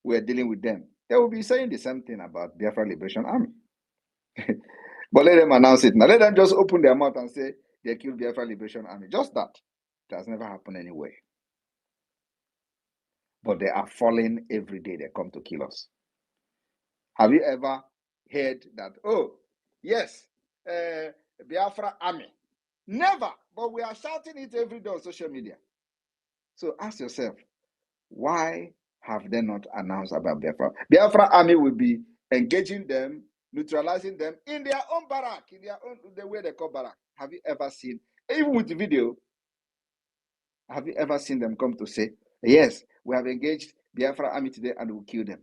we're dealing with them, they will be saying the same thing about Biafra Liberation Army. But let them announce it now. Let them just open their mouth and say they killed Biafra Liberation Army. Just that. It has never happened anyway. But they are falling every day. They come to kill us. Have you ever heard that? Oh, yes, Biafra Army. Never. But we are shouting it every day on social media. So ask yourself, why have they not announced about Biafra? Biafra Army will be engaging them, neutralizing them in their own barrack, in their own, the way they call barrack. Have you ever seen, even with the video, have you ever seen them come to say, yes, we have engaged Biafra Army today and we'll kill them?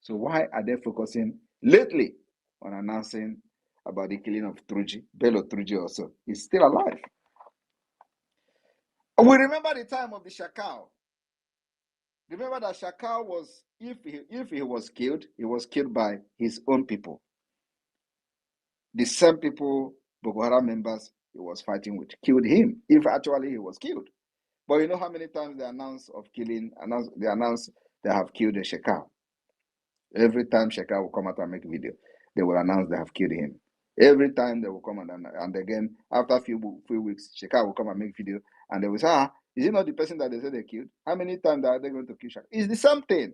So why are they focusing lately on announcing about the killing of Truji? Bello Truji also is still alive. We remember the time of the Shakal. Remember that Shakal was, if he was killed by his own people. The same people, Boko Haram members he was fighting with, killed him, if actually he was killed. But you know how many times they announced they have killed a Shakal. Every time Shekau will come out and make a video, they will announce they have killed him. Every time they will come and again, after a few weeks, Shekau will come and make a video and they will say, is it not the person that they said they killed? How many times are they going to kill Shekau? It's the same thing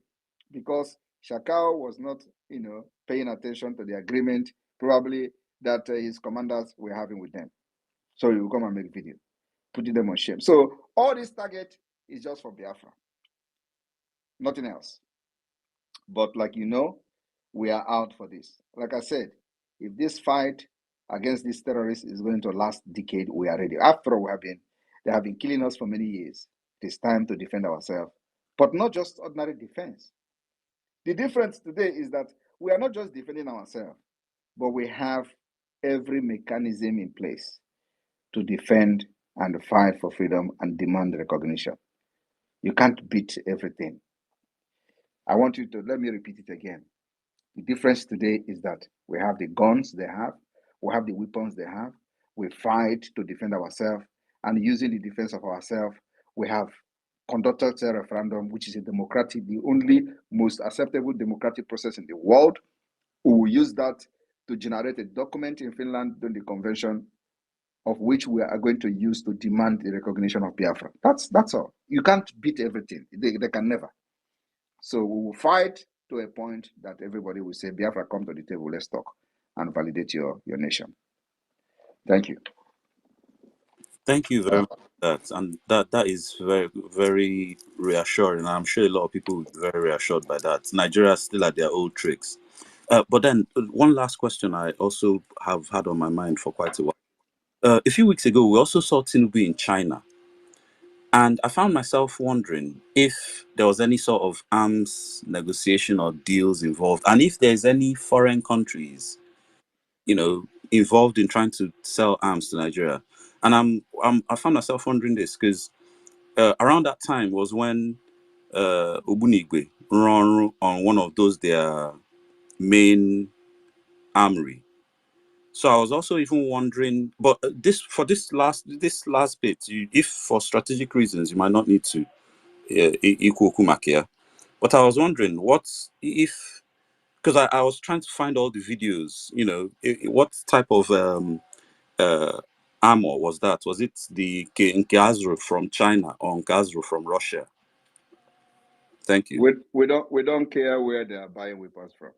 because Shekau was not, paying attention to the agreement, probably that his commanders were having with them. So he will come and make a video, putting them on shame. So all this target is just for Biafra. Nothing else. But like you know, we are out for this. Like I said, if this fight against these terrorists is going to last decade, we are ready. After all, they have been killing us for many years. It is time to defend ourselves. But not just ordinary defense. The difference today is that we are not just defending ourselves, but we have every mechanism in place to defend and fight for freedom and demand recognition. You can't beat everything. I want you to, let me repeat it again. The difference today is that we have the guns they have, we have the weapons they have, we fight to defend ourselves, and using the defense of ourselves, we have conducted a referendum, which is the only most acceptable democratic process in the world. We will use that to generate a document in Finland during the convention, of which we are going to use to demand the recognition of Biafra. That's all. You can't beat everything. They can never. So we will fight to a point that everybody will say, Biafra, come to the table, let's talk and validate your nation. Thank you. Thank you very much for that. And that is very, very reassuring. I'm sure a lot of people will be very reassured by that. Nigeria is still at their old tricks. But then one last question I also have had on my mind for quite a while. A few weeks ago, we also saw Tinubu in China. And I found myself wondering if there was any sort of arms negotiation or deals involved, and if there's any foreign countries, involved in trying to sell arms to Nigeria. And I found myself wondering this because around that time was when Obunigwe run on one of those their main armory. So I was also even wondering, but this last bit, if for strategic reasons you might not need to equal Kumakia, but I was wondering what if, because I was trying to find all the videos, what type of armor was that? Was it the Nkazru from China or Nkazru from Russia? Thank you. We don't care where they are buying weapons from.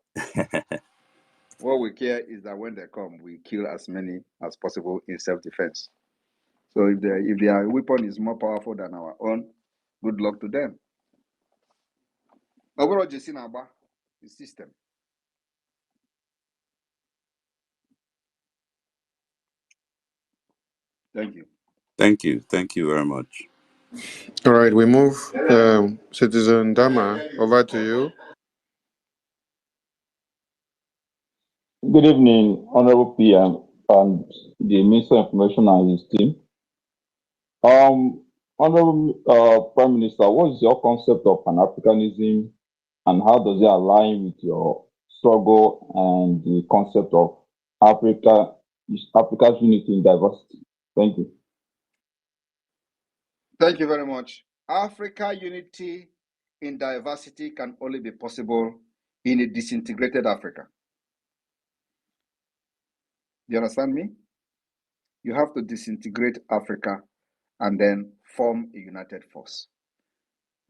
What we care is that when they come, we kill as many as possible in self-defense. So if their weapon is more powerful than our own, good luck to them. Overall, the system. Thank you. Thank you. Thank you very much. All right, we move. Citizen Dama, over to you. Good evening, Honorable PM and the Minister of Information and his team. Honorable Prime Minister, what is your concept of Pan-Africanism and how does it align with your struggle and the concept of Africa's unity in diversity? Thank you. Thank you very much. Africa unity in diversity can only be possible in a disintegrated Africa. Do you understand me? You have to disintegrate Africa and then form a united force.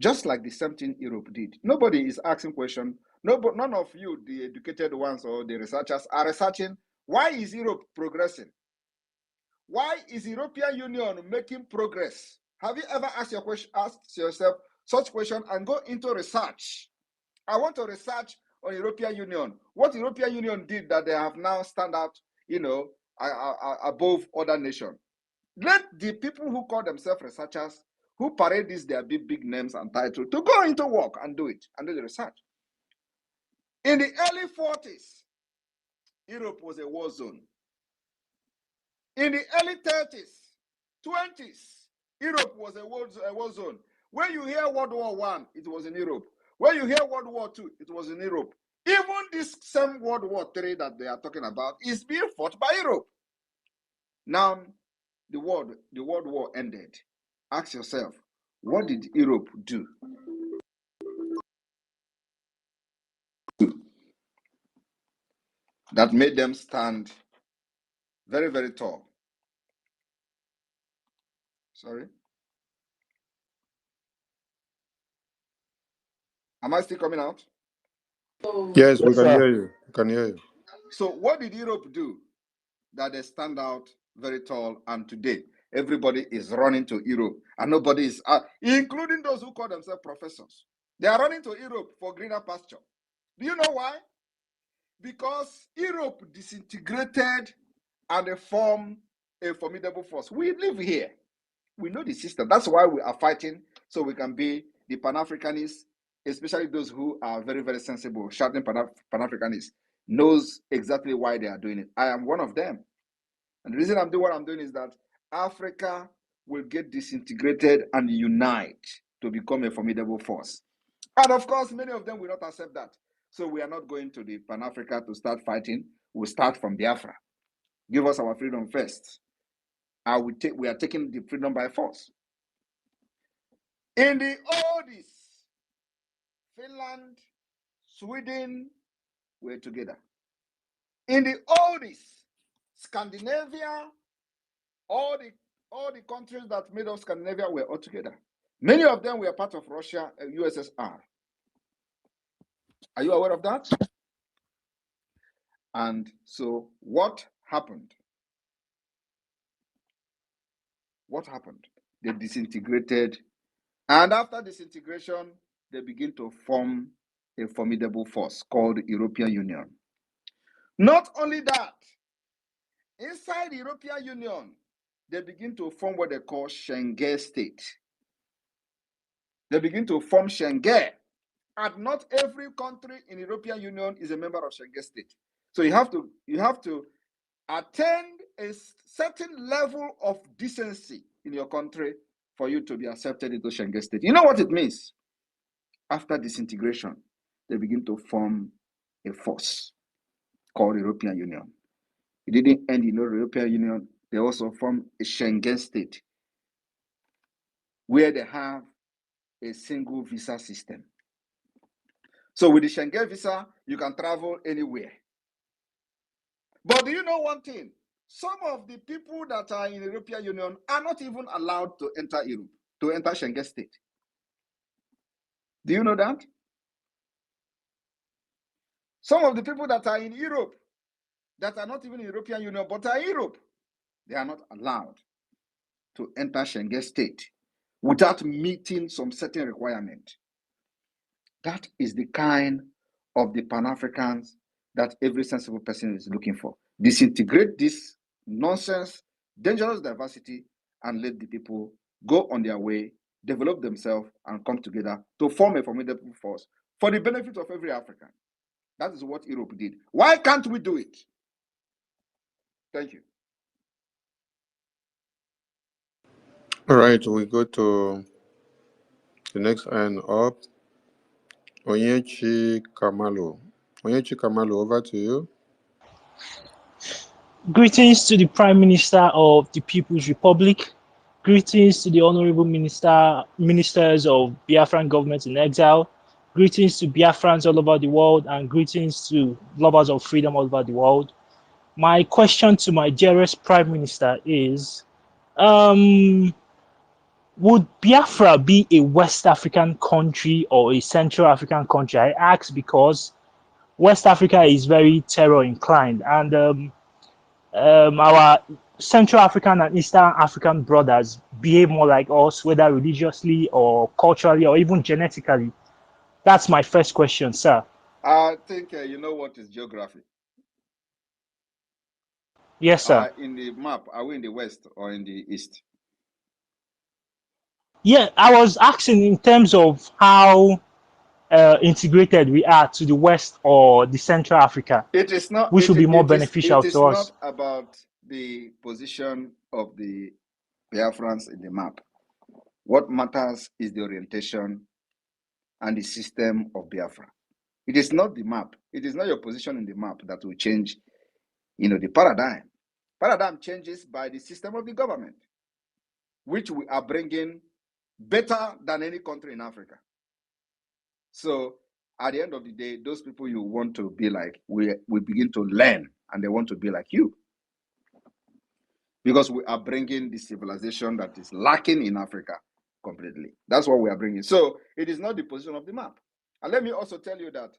Just like the same thing Europe did. Nobody is asking questions. None of you, the educated ones or the researchers, are researching why is Europe progressing? Why is the European Union making progress? Have you ever asked yourself such question and go into research? I want to research on European Union. What European Union did that they have now stand out, above other nations. Let the people who call themselves researchers, who parade these their big names and titles, to go into work and do it, and do the research. In the early 40s, Europe was a war zone. In the early 30s, 20s, Europe was a war zone. When you hear World War I, it was in Europe. When you hear World War II, it was in Europe. Even this same World War III that they are talking about is being fought by Europe. Now, the World War ended. Ask yourself, what did Europe do? That made them stand very, very tall. Sorry? Am I still coming out? Yes, we can hear you. We can hear you. So what did Europe do that they stand out very tall and today? everybody is running to Europe, and nobody is, including those who call themselves professors. They are running to Europe for greener pasture. Do you know why? Because Europe disintegrated and they formed a formidable force. We live here. We know the system. That's why we are fighting, so we can be the Pan-Africanists, especially those who are very, very sensible, shouting Pan-Africanists, knows exactly why they are doing it. I am one of them. And the reason I'm doing what I'm doing is that Africa will get disintegrated and unite to become a formidable force. And of course, many of them will not accept that. So we are not going to the Pan-Africa to start fighting. We'll start from Biafra. Give us our freedom first. We are taking the freedom by force. In the oldies, Finland, Sweden were together. In the oldies, Scandinavia, all the countries that made up Scandinavia were all together. Many of them were part of Russia and USSR. Are you aware of that? And so what happened? What happened? They disintegrated. And after disintegration, they begin to form a formidable force called the European Union. Not only that, inside the European Union, they begin to form what they call Schengen state. They begin to form Schengen. And not every country in the European Union is a member of Schengen state. So you have to attain a certain level of decency in your country for you to be accepted into Schengen state. You know what it means? After disintegration, they begin to form a force called the European Union. It didn't end in the European Union. They also formed a Schengen state where they have a single visa system. So with the Schengen visa, you can travel anywhere. But do you know one thing? Some of the people that are in the European Union are not even allowed to enter Europe, to enter Schengen state. Do you know that? Some of the people that are in Europe, that are not even in the European Union, but are in Europe, they are not allowed to enter Schengen state without meeting some certain requirement. That is the kind of the Pan-Africans that every sensible person is looking for. Disintegrate this nonsense, dangerous diversity, and let the people go on their way, develop themselves, and come together to form a formidable force for the benefit of every African. That is what Europe did. Why can't we do it? Thank you. All right, we go to the next hand up. Onyechi Kamalu. Onyechi Kamalu, over to you. Greetings to the Prime Minister of the People's Republic. Greetings to the Honorable Ministers of Biafran government in exile. Greetings to Biafrans all over the world, and greetings to lovers of freedom all over the world. My question to my dearest Prime Minister is, would Biafra be a West African country or a Central African country? I ask because West Africa is very terror inclined, and our Central African and Eastern African brothers behave more like us, whether religiously or culturally or even genetically. That's my first question, sir. I think you know what is geography. Yes, sir. In the map, are we in the west or in the east? Yeah, I was asking in terms of how integrated we are to the West or the Central Africa, It is not. which would be more It beneficial is to us. not about the position of the Biafrans in the map. What matters is the orientation and the system of Biafra. It is not the map. It is not your position in the map that will change, the paradigm. Paradigm changes by the system of the government, which we are bringing better than any country in Africa. So at the end of the day, those people you want to be like, we begin to learn, and they want to be like you. Because we are bringing the civilization that is lacking in Africa completely. That's what we are bringing. So it is not the position of the map. And let me also tell you that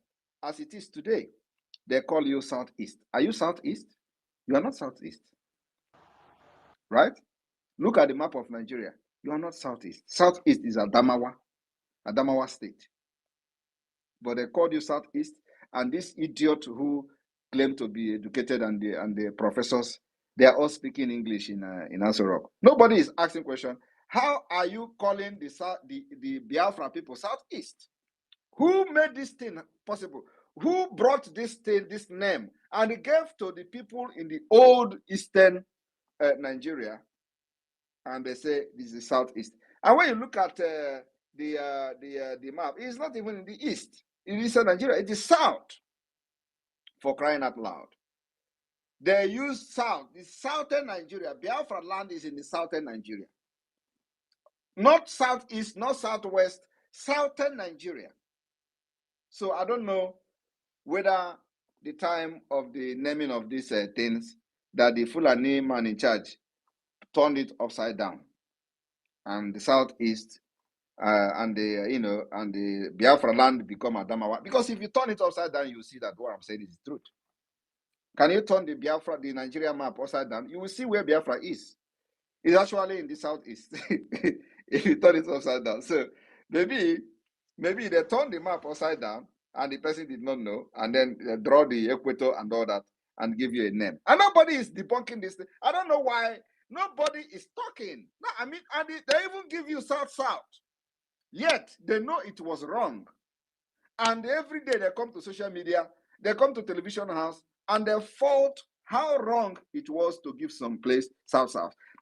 as it is today, they call you Southeast. Are you Southeast? You are not Southeast, right? Look at the map of Nigeria. You are not southeast. Southeast is Adamawa State. But they called you southeast, and this idiot who claimed to be educated and the professors, they are all speaking English in Aso Rock. Nobody is asking question. How are you calling the Biafra people southeast? Who made this thing possible? Who brought this name, and gave to the people in the old eastern Nigeria, and they say this is southeast. And when you look at the map, it's not even in the east. In eastern Nigeria, it is south. For crying out loud, they use south. The southern Nigeria, Biafra land is in the southern Nigeria, not southeast, not southwest, southern Nigeria. So I don't know whether the time of the naming of these things that the Fulani man in charge turned it upside down, and the southeast and the Biafra land become Adamawa. Because if you turn it upside down, you see that what I'm saying is the truth. Can you turn the Nigeria map upside down? You will see where Biafra is. It's actually in the southeast. If you turn it upside down. So maybe they turned the map upside down and the person did not know, and then they draw the equator and all that and give you a name. And nobody is debunking this thing. I don't know why nobody is talking. No, I mean, and they even give you south. Yet they know it was wrong. And every day they come to social media, they come to television house, and they fault how wrong it was to give some place south.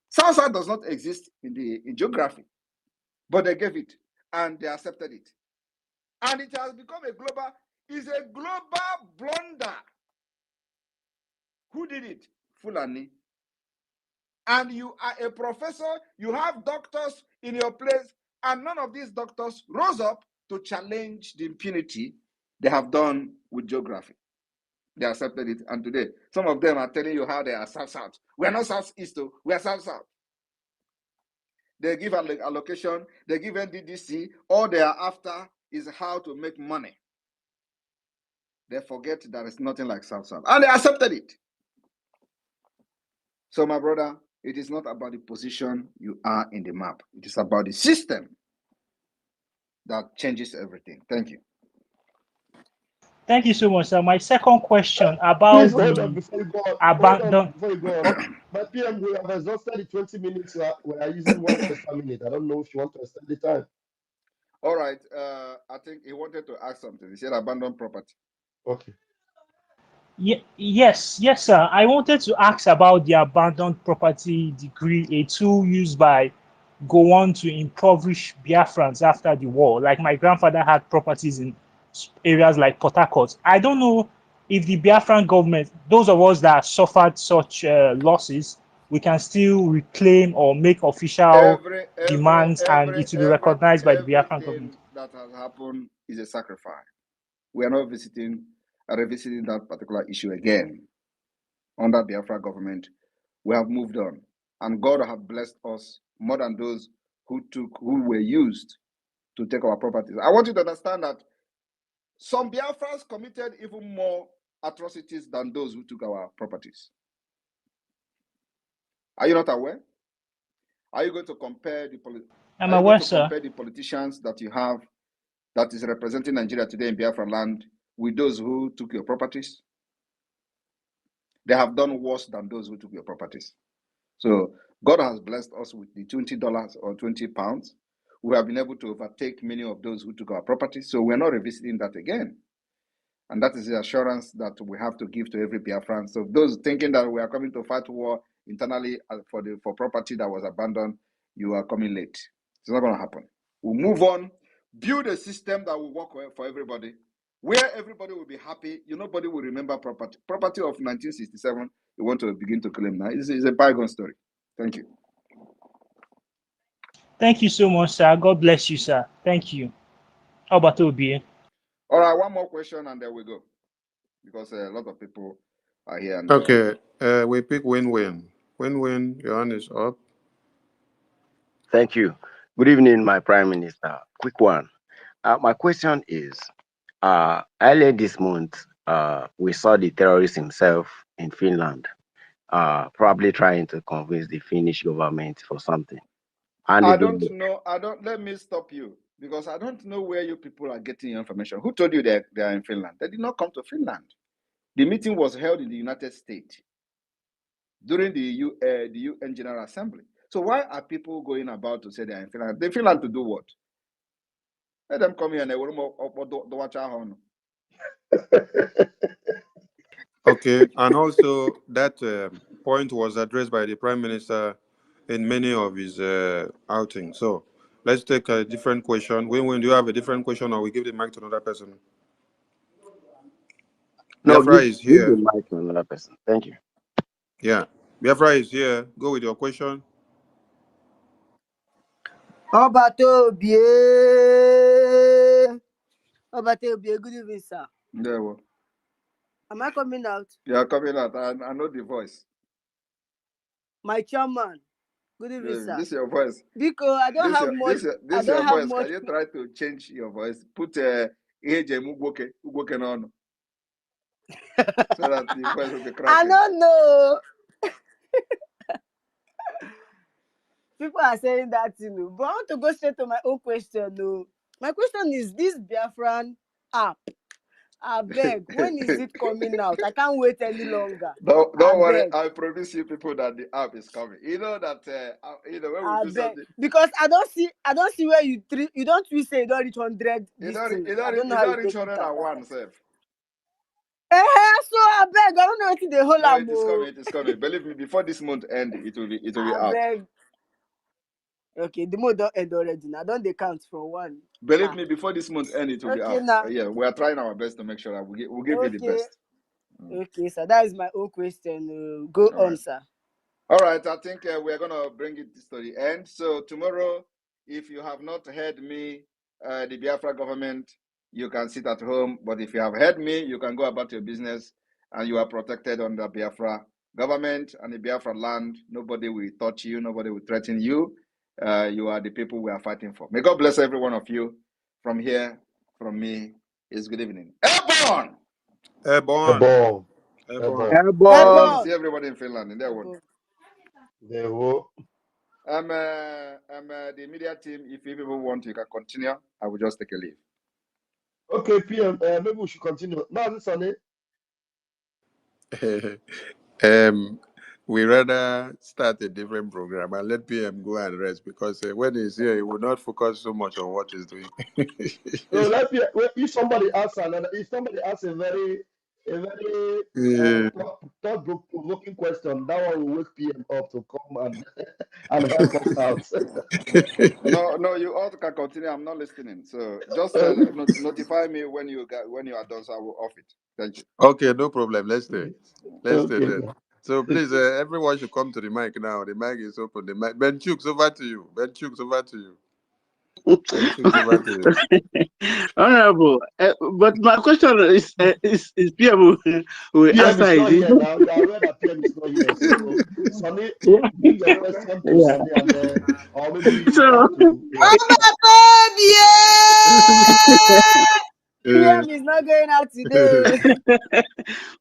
South does not exist in geography, but they gave it and they accepted it. And it has become a global blunder. Who did it? Fulani. And you are a professor, you have doctors in your place, and none of these doctors rose up to challenge the impunity they have done with geography. They accepted it, and today some of them are telling you how they are south. We are not southeast, we are south. They give allocation, they give NDDC. All they are after is how to make money. They forget there is nothing like south, and they accepted it. So, my brother, it is not about the position you are in the map. It is about the system that changes everything. Thank you. Thank you so much, sir. My second question about Please hold on before you go on. abandon. My PM, we have exhausted the 20 minutes. We are using 1 extra minute. I don't know if you want to extend the time. All right. I think he wanted to ask something. He said abandoned property. Okay. Yes, sir. I wanted to ask about the abandoned property degree, a tool used by Gowon to impoverish Biafrans after the war. Like my grandfather had properties in areas like Port Harcourt. I don't know if the Biafran government, those of us that suffered such losses, we can still reclaim or make official demands, and it will be recognized by the Biafran government. That has happened is a sacrifice. We are not revisiting that particular issue again. Under Biafra government, we have moved on, and God has blessed us more than those who were used to take our properties. I want you to understand that some Biafrans committed even more atrocities than those who took our properties. Are you not aware? Are you going to compare the politicians that you have that is representing Nigeria today in Biafra land with those who took your properties? They have done worse than those who took your properties. So God has blessed us with the $20 or 20 pounds. We have been able to overtake many of those who took our properties. So we're not revisiting that again. And that is the assurance that we have to give to every Biafran. So those thinking that we are coming to fight war internally for property that was abandoned, you are coming late. It's not going to happen. We'll move on, build a system that will work for everybody, where everybody will be happy. Nobody will remember property. Property of 1967, you want to begin to claim now. It's a bygone story. Thank you. Thank you so much, sir. God bless you, sir. Thank you. How about Obi? All right, one more question and then we go. Because a lot of people are here. And, okay, we pick win-win. Win-win, your hand is up. Thank you. Good evening, my Prime Minister. Quick one. My question is, earlier this month, we saw the terrorist himself in Finland. probably trying to convince the Finnish government for something. And I it don't will, know. Let me stop you because I don't know where you people are getting your information. Who told you they are in Finland? They did not come to Finland. The meeting was held in the United States during the UN General Assembly. So why are people going about to say they are in Finland? They in Finland to do what? Let them come here and they will watch our horn. Okay, and also that point was addressed by the Prime Minister in many of his outings. So let's take a different question. When do you have a different question, or we give the mic to another person? no, Biafra give, is give the here. mic to another person. Thank you. Yeah, Biafra is here. Go with your question. Obatobie. Obatobie, good evening, sir. There we. Am I coming out? You are coming out. I know the voice. My chairman, good evening, sir. This is your voice. Because I don't have much. I This don't your have voice. much. Can you try to change your voice? Put Ugoke on so that the voice will be I cracking. don't know. People are saying that, but I want to go straight to my own question. No, my question is this Biafran app. I beg, when is it coming out? I can't wait any longer. Don't I worry. beg. I promise you people that the app is coming. You know that when we I do beg. something, Because I don't see where you don't say you don't reach 100 it this don't thing. it I don't don't know it how you don't reach take it at that 101 time. self. So I beg, I don't know what the whole No, am. it is coming. It is coming. Believe me. Before this month end, it will be I out. beg. Okay, the month don't end already. Now don't they count from one. Believe me. Before this month end, it will be Okay, out. now. Yeah, we are trying our best to make sure that we'll give you the Okay. best. Okay, sir. That is my own question. Go All on, right. sir. All right, I think we're going to bring it to the end. So tomorrow, if you have not heard me, the Biafra government, you can sit at home. But if you have heard me, you can go about your business and you are protected under Biafra government and the Biafra land. Nobody will touch you. Nobody will threaten you. You are the people we are fighting for. May God bless every one of you. From here, from me, is good evening. Airborne! Airborne. Airborne. Airborne. Airborne. I Airborne. see everybody in Finland in their one. There we I'm the media team. If you people want, you can continue. I will just take a leave. Okay, PM. Maybe we should continue. Now, this on it. We rather start a different program and let PM go and rest, because when he's here, he will not focus so much on what he's doing. No, let me. If somebody asks another, if somebody asks a very Yeah. thought-provoking question, that one will wake PM up to come and help us out. No, you all can continue. I'm not listening. So just notify me when you are done. So I will off it. Thank you. Okay, no problem. Let's stay. Let's stay Okay, then. sir. So please, everyone should come to the mic now. The mic is open. The mic. Ben Chooks, over to you. Ben Chooks, over to you. Ben Chooks, over to you. Honorable, but my question is PM will PM answer is not it. here now. You are aware that PM is not here. So, Sonny, Yeah. bring your question to Yeah. Sonny, and or maybe you So have to. Yeah. PM is not going out today.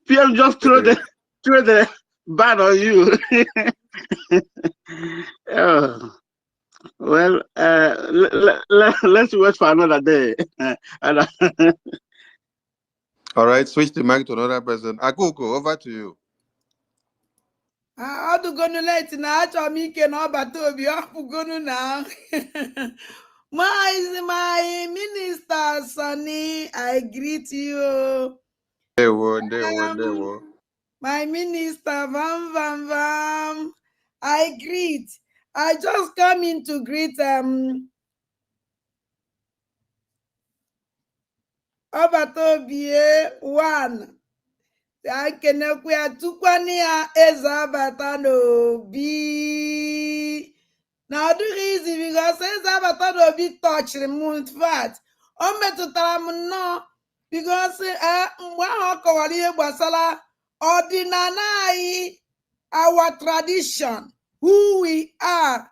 PM just throw the ban on you. Oh, well, let's wait for another day. And, All right, switch the mic to another person. Akuko, over to you. Ọ dụgonu late na achọrọ m ike na ọbata obi ọ pụgonu na my minister Sonny, I greet you. My minister Vam. I greet. I just come in to greet ọbata obi one. Akenekwu ya tukwana ya eze abata n'obi na ọ dịghị izi bikos eze abata n'obi tọchiri m infact o metụtara m nnọọ bikos mgbe ahụ ọ kọwara ihe gbasara ọdịnala anyị, our tradition, who we are.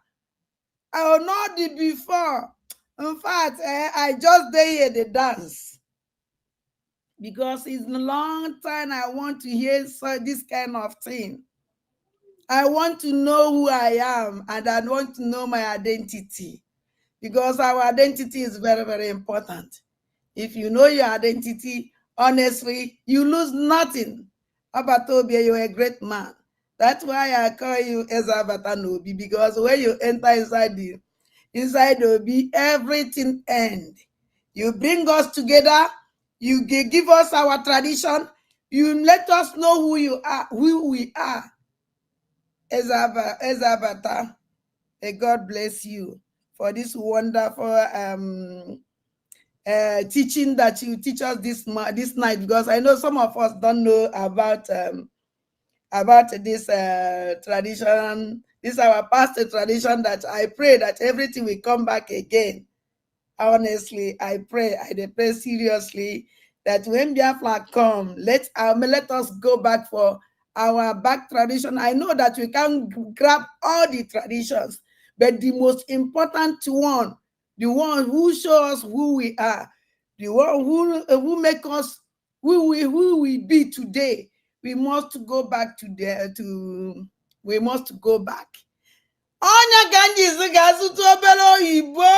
I will not the before. In fact, I just dey here the dance. Because it's a long time I want to hear this kind of thing. I want to know who I am, and I want to know my identity, because our identity is very, very important. If you know your identity, honestly, you lose nothing. Abatobia, you're a great man. That's why I call you Ezabata, because when you enter inside Obi, everything end. You bring us together, you give us our tradition, you let us know who you are, who we are. Ezabata, God bless you for this wonderful teaching that you teach us this night, because I know some of us don't know about this tradition. This is our past tradition that I pray that everything will come back again. Honestly, I pray seriously that when Biafra come, let us go back for our back tradition. I know that we can grab all the traditions, but the most important one, the one who shows us who we are, the one who make us who we be today, we must go back we must go back. Onye ka njizi ga-asụtụ obere oyibo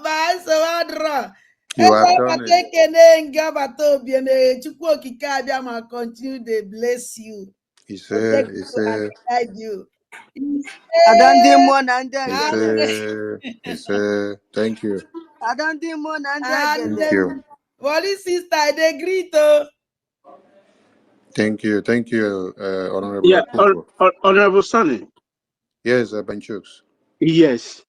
ma nsogbu You have ebe done bata it. ekene nga bata obieme Chukwu okike abịa ma continue to bless you, He said, protect he you and said, guide you. Ada ndị mmụọ na ndị he ngede. he said, thank you, Ada ndị mmụọ na ndị And egede. thank you, Wally sister, I dey greet oh. thank you, Honorable Yeah, Atuko. Honorable Sonny. Yes, Benchooks. Yes.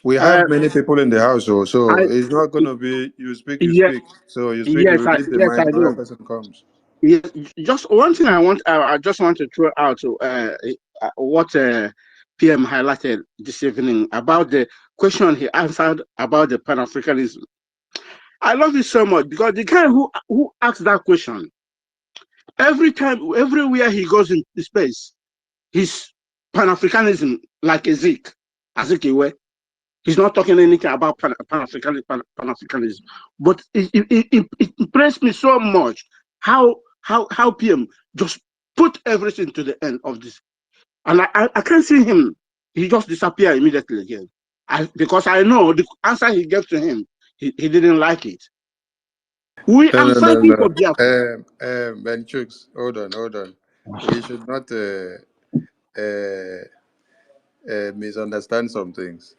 We Uh, have many people in the house, so I it's not going to be you speak, you yeah, speak. So you speak, you release the I mic, another do. person comes. Yes, just one thing I just want to throw out what PM highlighted this evening about the question he answered about the Pan-Africanism. I love it so much because the guy who asked that question, every time, everywhere he goes in space, he's Pan-Africanism like Ezekiel. He's not talking anything about Pan-Africanism. But it impressed me so much how PM just put everything to the end of this. And I can't see him. He just disappeared immediately again. Because I know the answer he gave to him, he didn't like it. I'm fighting for Biafra. Benchooks, hold on. We should not misunderstand some things.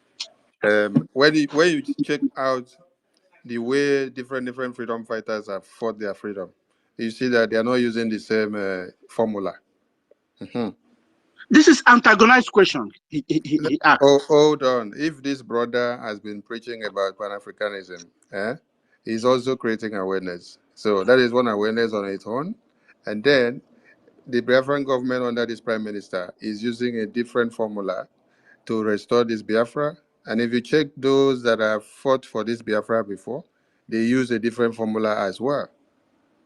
When you check out the way different freedom fighters have fought their freedom, you see that they are not using the same formula. Mhm. This is antagonized question he asked. Oh, hold on. If this brother has been preaching about Pan-Africanism, he's also creating awareness. So that is one awareness on its own. And then the Biafran government under this prime minister is using a different formula to restore this Biafra. And if you check those that have fought for this Biafra before, they use a different formula as well.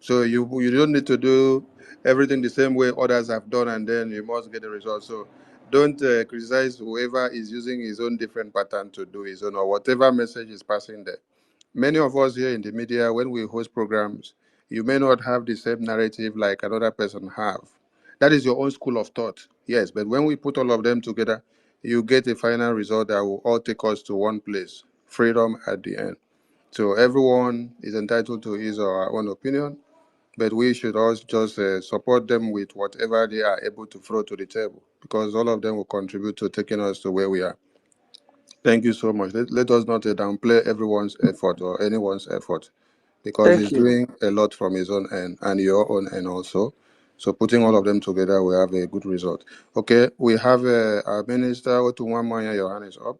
So you don't need to do everything the same way others have done, and then you must get the result. So don't criticize whoever is using his own different pattern to do his own or whatever message is passing there. Many of us here in the media, when we host programs, you may not have the same narrative like another person have. That is your own school of thought, yes. But when we put all of them together, you get a final result that will all take us to one place: freedom at the end. So everyone is entitled to his or her own opinion, but we should also just support them with whatever they are able to throw to the table, because all of them will contribute to taking us to where we are. Thank you so much. Let us not downplay everyone's effort or anyone's effort, because Thank he's you. doing a lot from his own end and your own end also. So putting all of them together, we have a good result. Okay, we have our minister, Otunwamanya, your hand is up.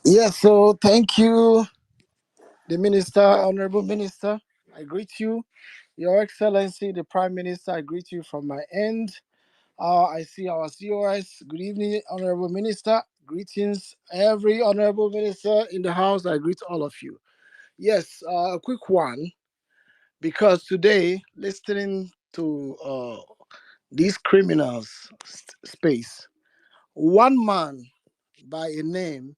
Yes, so thank you, the minister, honorable minister. I greet you, Your Excellency, the Prime Minister. I greet you from my end. I see our COS. Good evening, honorable minister. Greetings, every honorable minister in the house. I greet all of you. Yes, a quick one, because today, listening to these criminals' space, one man by a name,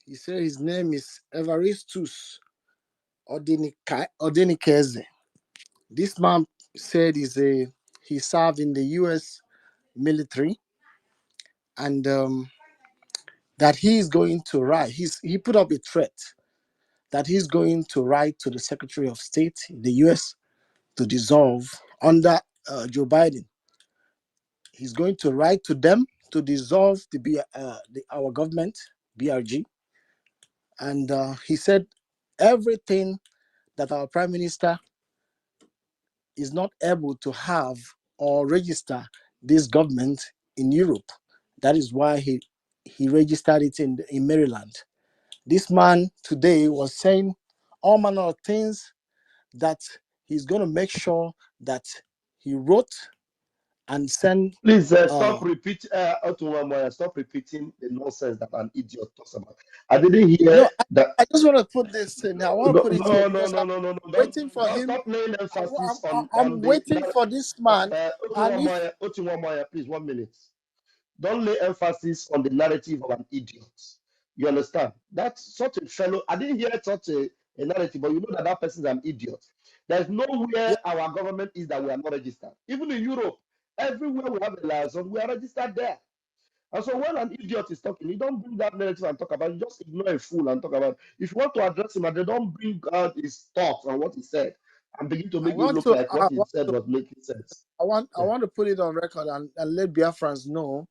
he said his name is Evaristus Odenikeze. This man said he served in the U.S. military, and that he's going to write. He put up a threat that he's going to write to the Secretary of State in the U.S. to dissolve under Joe Biden. He's going to write to them to dissolve our government, BRG, and he said everything that our Prime Minister is not able to have or register this government in Europe. That is why he registered it in Maryland. This man today was saying all manner of things that he's going to make sure that he wrote and sent. Please stop stop repeating the nonsense that an idiot talks about. I didn't hear No, that. I just want to put this in. I want to No, put it here no, no, because no, I'm no, no, no. waiting for Don't him. stop laying emphasis on I'm the. waiting for this man. And if Otunwamoya, please, 1 minute. Don't lay emphasis on the narrative of an idiot. You understand? That's such a fellow. I didn't hear such a narrative, but you know that that person is an idiot. There's nowhere yeah, our government is that we are not registered. Even in Europe, everywhere we have a liaison, we are registered there. And so when an idiot is talking, you don't bring that narrative and talk about it. You just ignore a fool and talk about it. If you want to address him, and they don't bring out his thoughts and what he said and begin to I make it want look to, like what I he want said to, was making sense. I Yeah. want to put it on record and let Biafrans know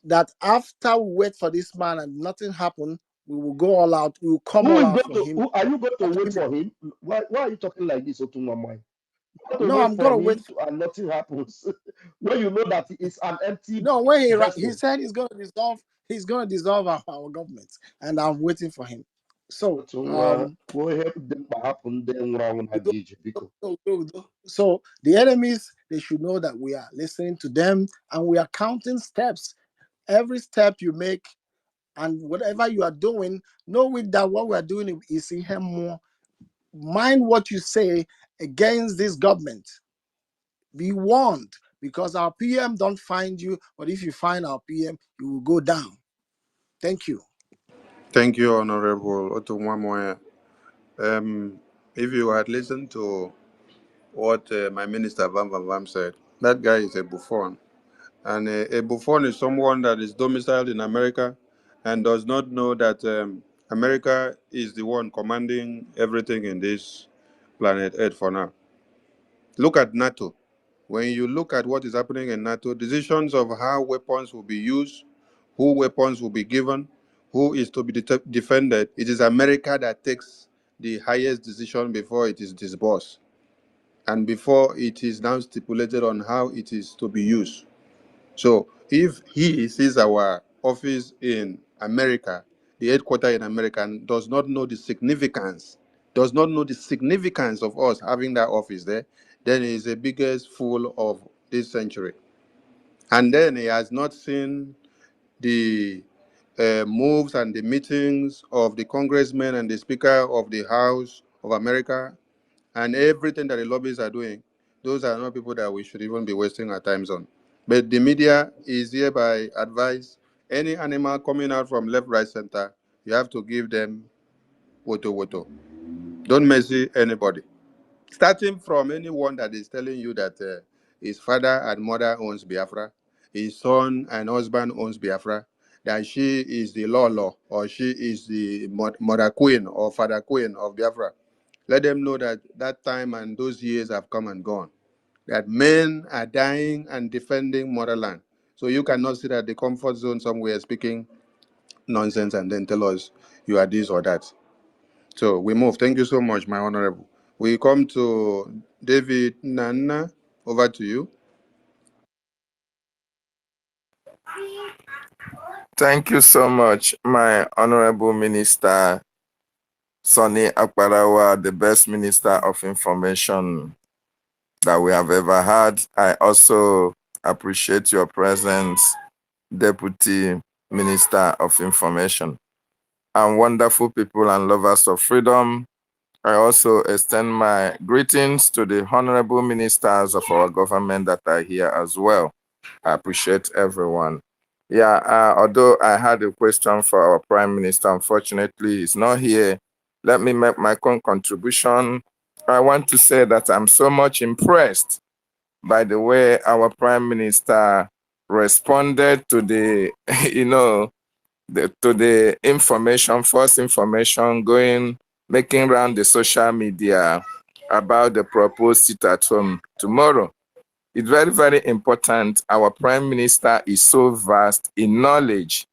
that after we wait for this man and nothing happened, we will go all out. We will come Who all is out going for to? him. Who are you going to I'm wait telling you. for him? Why are you talking like this, Otunwamai? You want to No, wait I'm for gonna wait. him and nothing happens when you know that he is an empty No, when he vessel. said he's gonna dissolve our government, and I'm waiting for him. So Go ahead, then what happened? Then wrong because so the enemies, they should know that we are listening to them and we are counting steps. Every step you make and whatever you are doing, knowing that what we are doing is in him more. Mind what you say against this government. Be warned, because our PM don't find you, but if you find our PM, you will go down. Thank you. Thank you, Honorable Otumwamoya. If you had listened to what my minister Van Van Vam said, that guy is a buffon. And a buffon is someone that is domiciled in America and does not know that America is the one commanding everything in this planet Earth for now. Look at NATO. When you look at what is happening in NATO, decisions of how weapons will be used, who weapons will be given, who is to be defended, it is America that takes the highest decision before it is disbursed and before it is now stipulated on how it is to be used. So if he sees our office in America, the headquarters in America, and does not know the significance of us having that office there, then he is the biggest fool of this century. And then he has not seen the moves and the meetings of the congressmen and the Speaker of the House of America and everything that the lobbyists are doing. Those are not people that we should even be wasting our time on. But the media is hereby advised any animal coming out from left, right, center, you have to give them woto woto. Don't messy anybody. Starting from anyone that is telling you that his father and mother owns Biafra, his son and husband owns Biafra, that she is the law, or she is the mother queen or father queen of Biafra. Let them know that that time and those years have come and gone. That men are dying and defending motherland. So you cannot sit at the comfort zone somewhere speaking nonsense and then tell us you are this or that. So we move. Thank you so much, my honorable. We come to David Nana. Over to you. Thank you so much, my honorable minister, Sonny Akbarawa, the best minister of information that we have ever had. I also appreciate your presence, Deputy Minister of Information, and wonderful people and lovers of freedom. I also extend my greetings to the honorable ministers of our government that are here as well. I appreciate everyone. Yeah, although I had a question for our Prime Minister, unfortunately, he's not here. Let me make my contribution. I want to say that I'm so much impressed by the way our Prime Minister responded to the, you know, to the information, false information making around the social media about the proposed sit at home tomorrow. It's very, very important. Our Prime Minister is so vast in knowledge.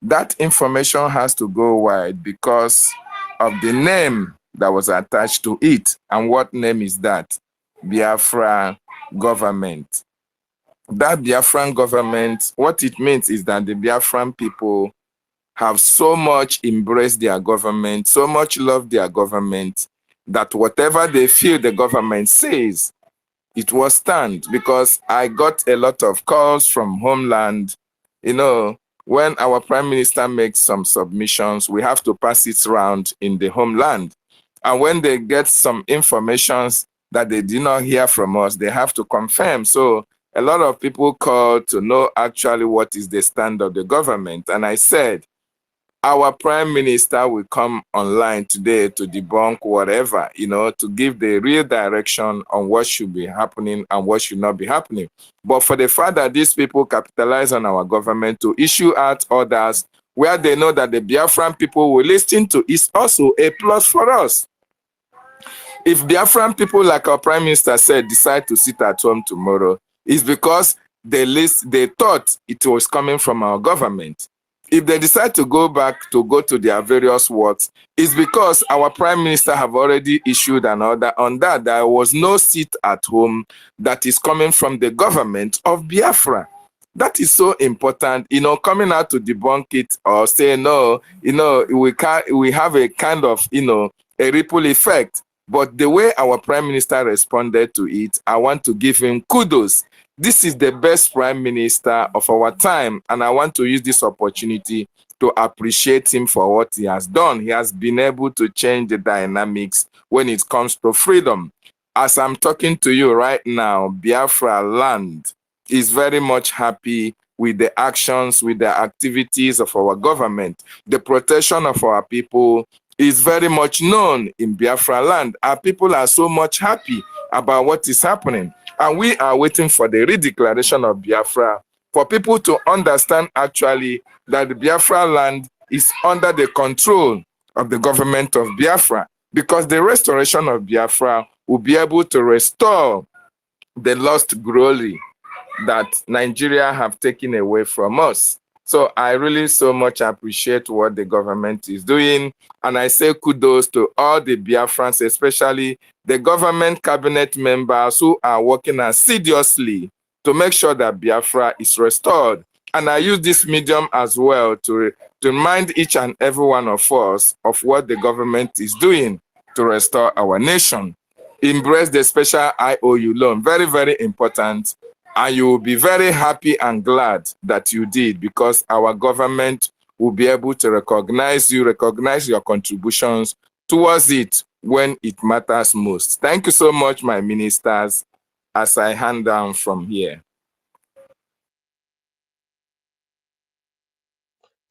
That information has to go wide because of the name that was attached to it. And what name is that? Biafra government. That Biafran government, what it means is that the Biafran people have so much embraced their government, so much love their government, that whatever they feel the government says, it will stand. Because I got a lot of calls from homeland. You know, when our prime minister makes some submissions, we have to pass it around in the homeland. And when they get some informations that they did not hear from us, they have to confirm. So a lot of people call to know actually what is the stand of the government. And I said, our prime minister will come online today to debunk whatever, you know, to give the real direction on what should be happening and what should not be happening. But for the fact that these people capitalize on our government to issue out orders where they know that the Biafran people will listen to is also a plus for us. If Biafran people, like our prime minister said, decide to sit at home tomorrow, it's because they thought it was coming from our government. If they decide to go back to go to their various wards, it's because our prime minister have already issued an order on that. There was no sit at home that is coming from the government of Biafra. That is so important, you know, coming out to debunk it or say no, you know, we have a kind of, you know, a ripple effect. But the way our prime minister responded to it, I want to give him kudos. This is the best prime minister of our time, and I want to use this opportunity to appreciate him for what he has done. He has been able to change the dynamics when it comes to freedom. As I'm talking to you right now, Biafra land is very much happy with the actions, with the activities of our government. The protection of our people is very much known in Biafra land. Our people are so much happy about what is happening. And we are waiting for the redeclaration of Biafra for people to understand actually that the Biafra land is under the control of the government of Biafra, because the restoration of Biafra will be able to restore the lost glory that Nigeria have taken away from us. So I really so much appreciate what the government is doing. And I say kudos to all the Biafrans, especially the government cabinet members who are working assiduously to make sure that Biafra is restored. And I use this medium as well to remind each and every one of us of what the government is doing to restore our nation. Embrace the special IOU loan. Very, very important. And you will be very happy and glad that you did, because our government will be able to recognize you, recognize your contributions towards it when it matters most. Thank you so much, my ministers, as I hand down from here.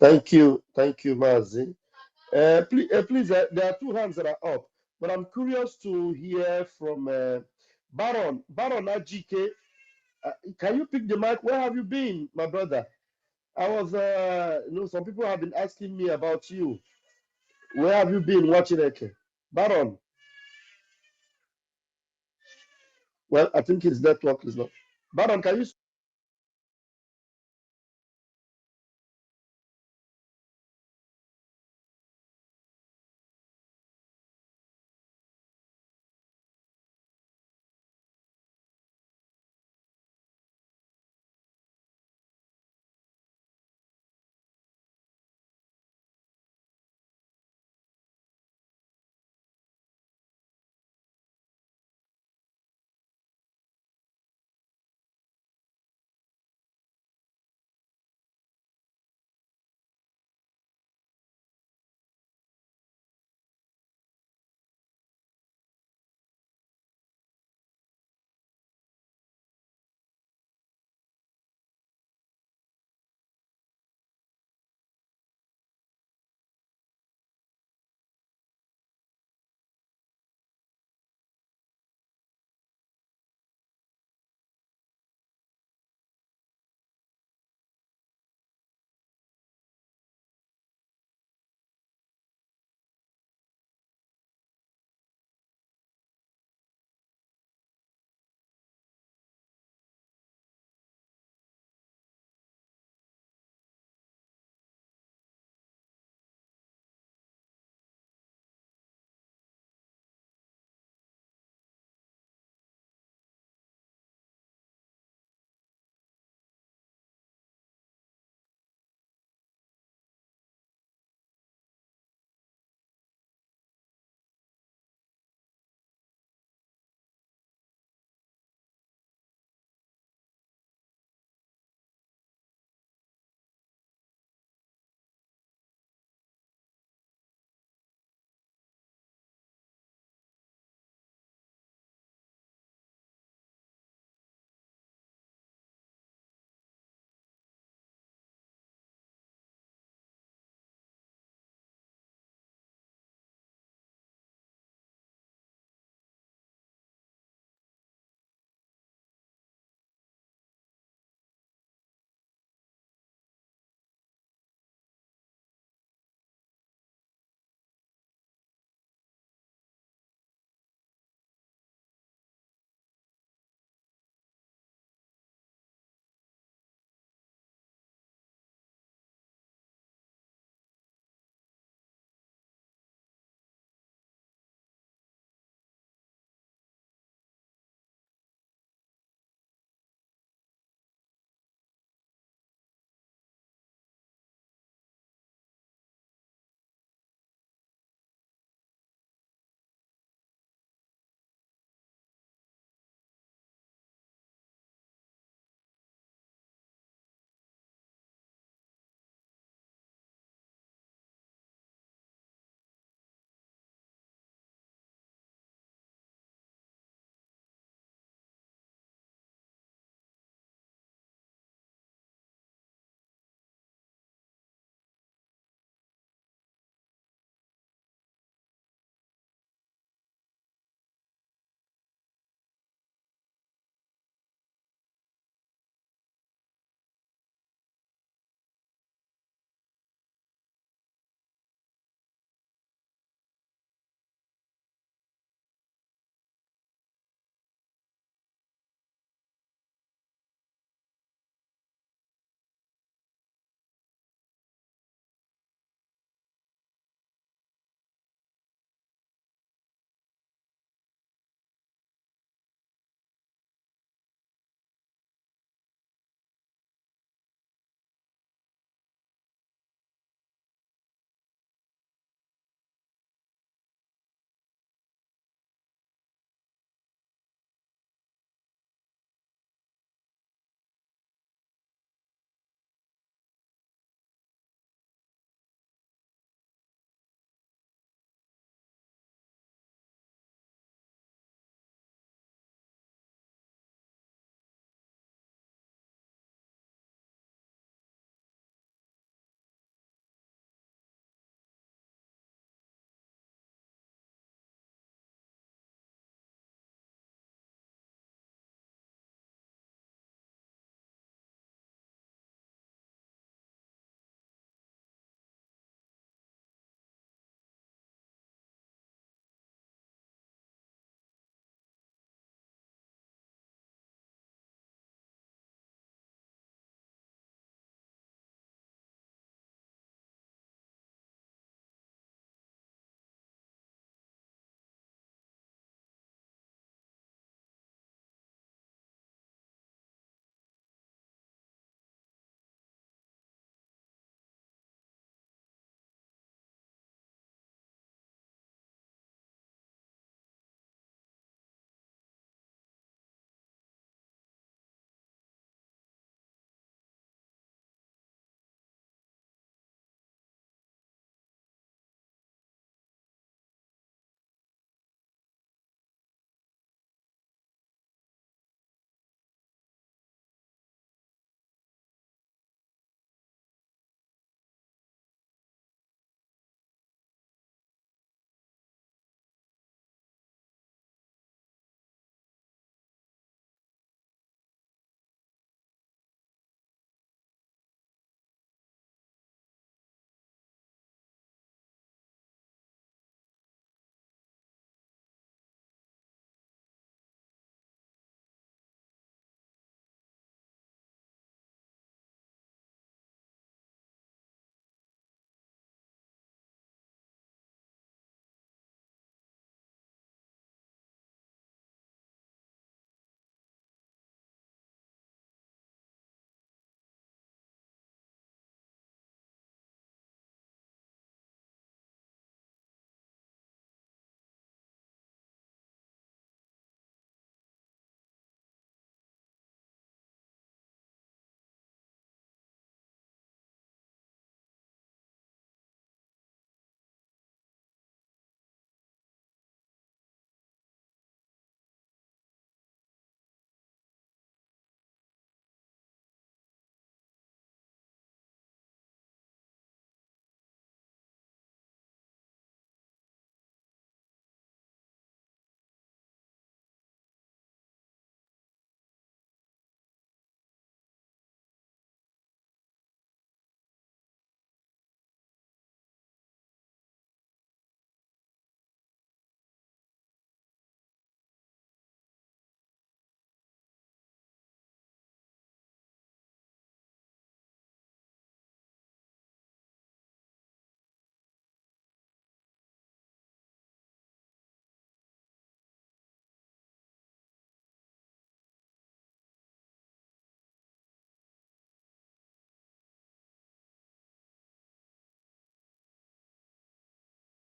Thank you, Mazi. Please, there are two hands that are up, but I'm curious to hear from Baron Ajike. Can you pick the mic? Where have you been, my brother? I was, some people have been asking me about you. Where have you been watching Eke? Baron, well, I think his network is not. Baron, can you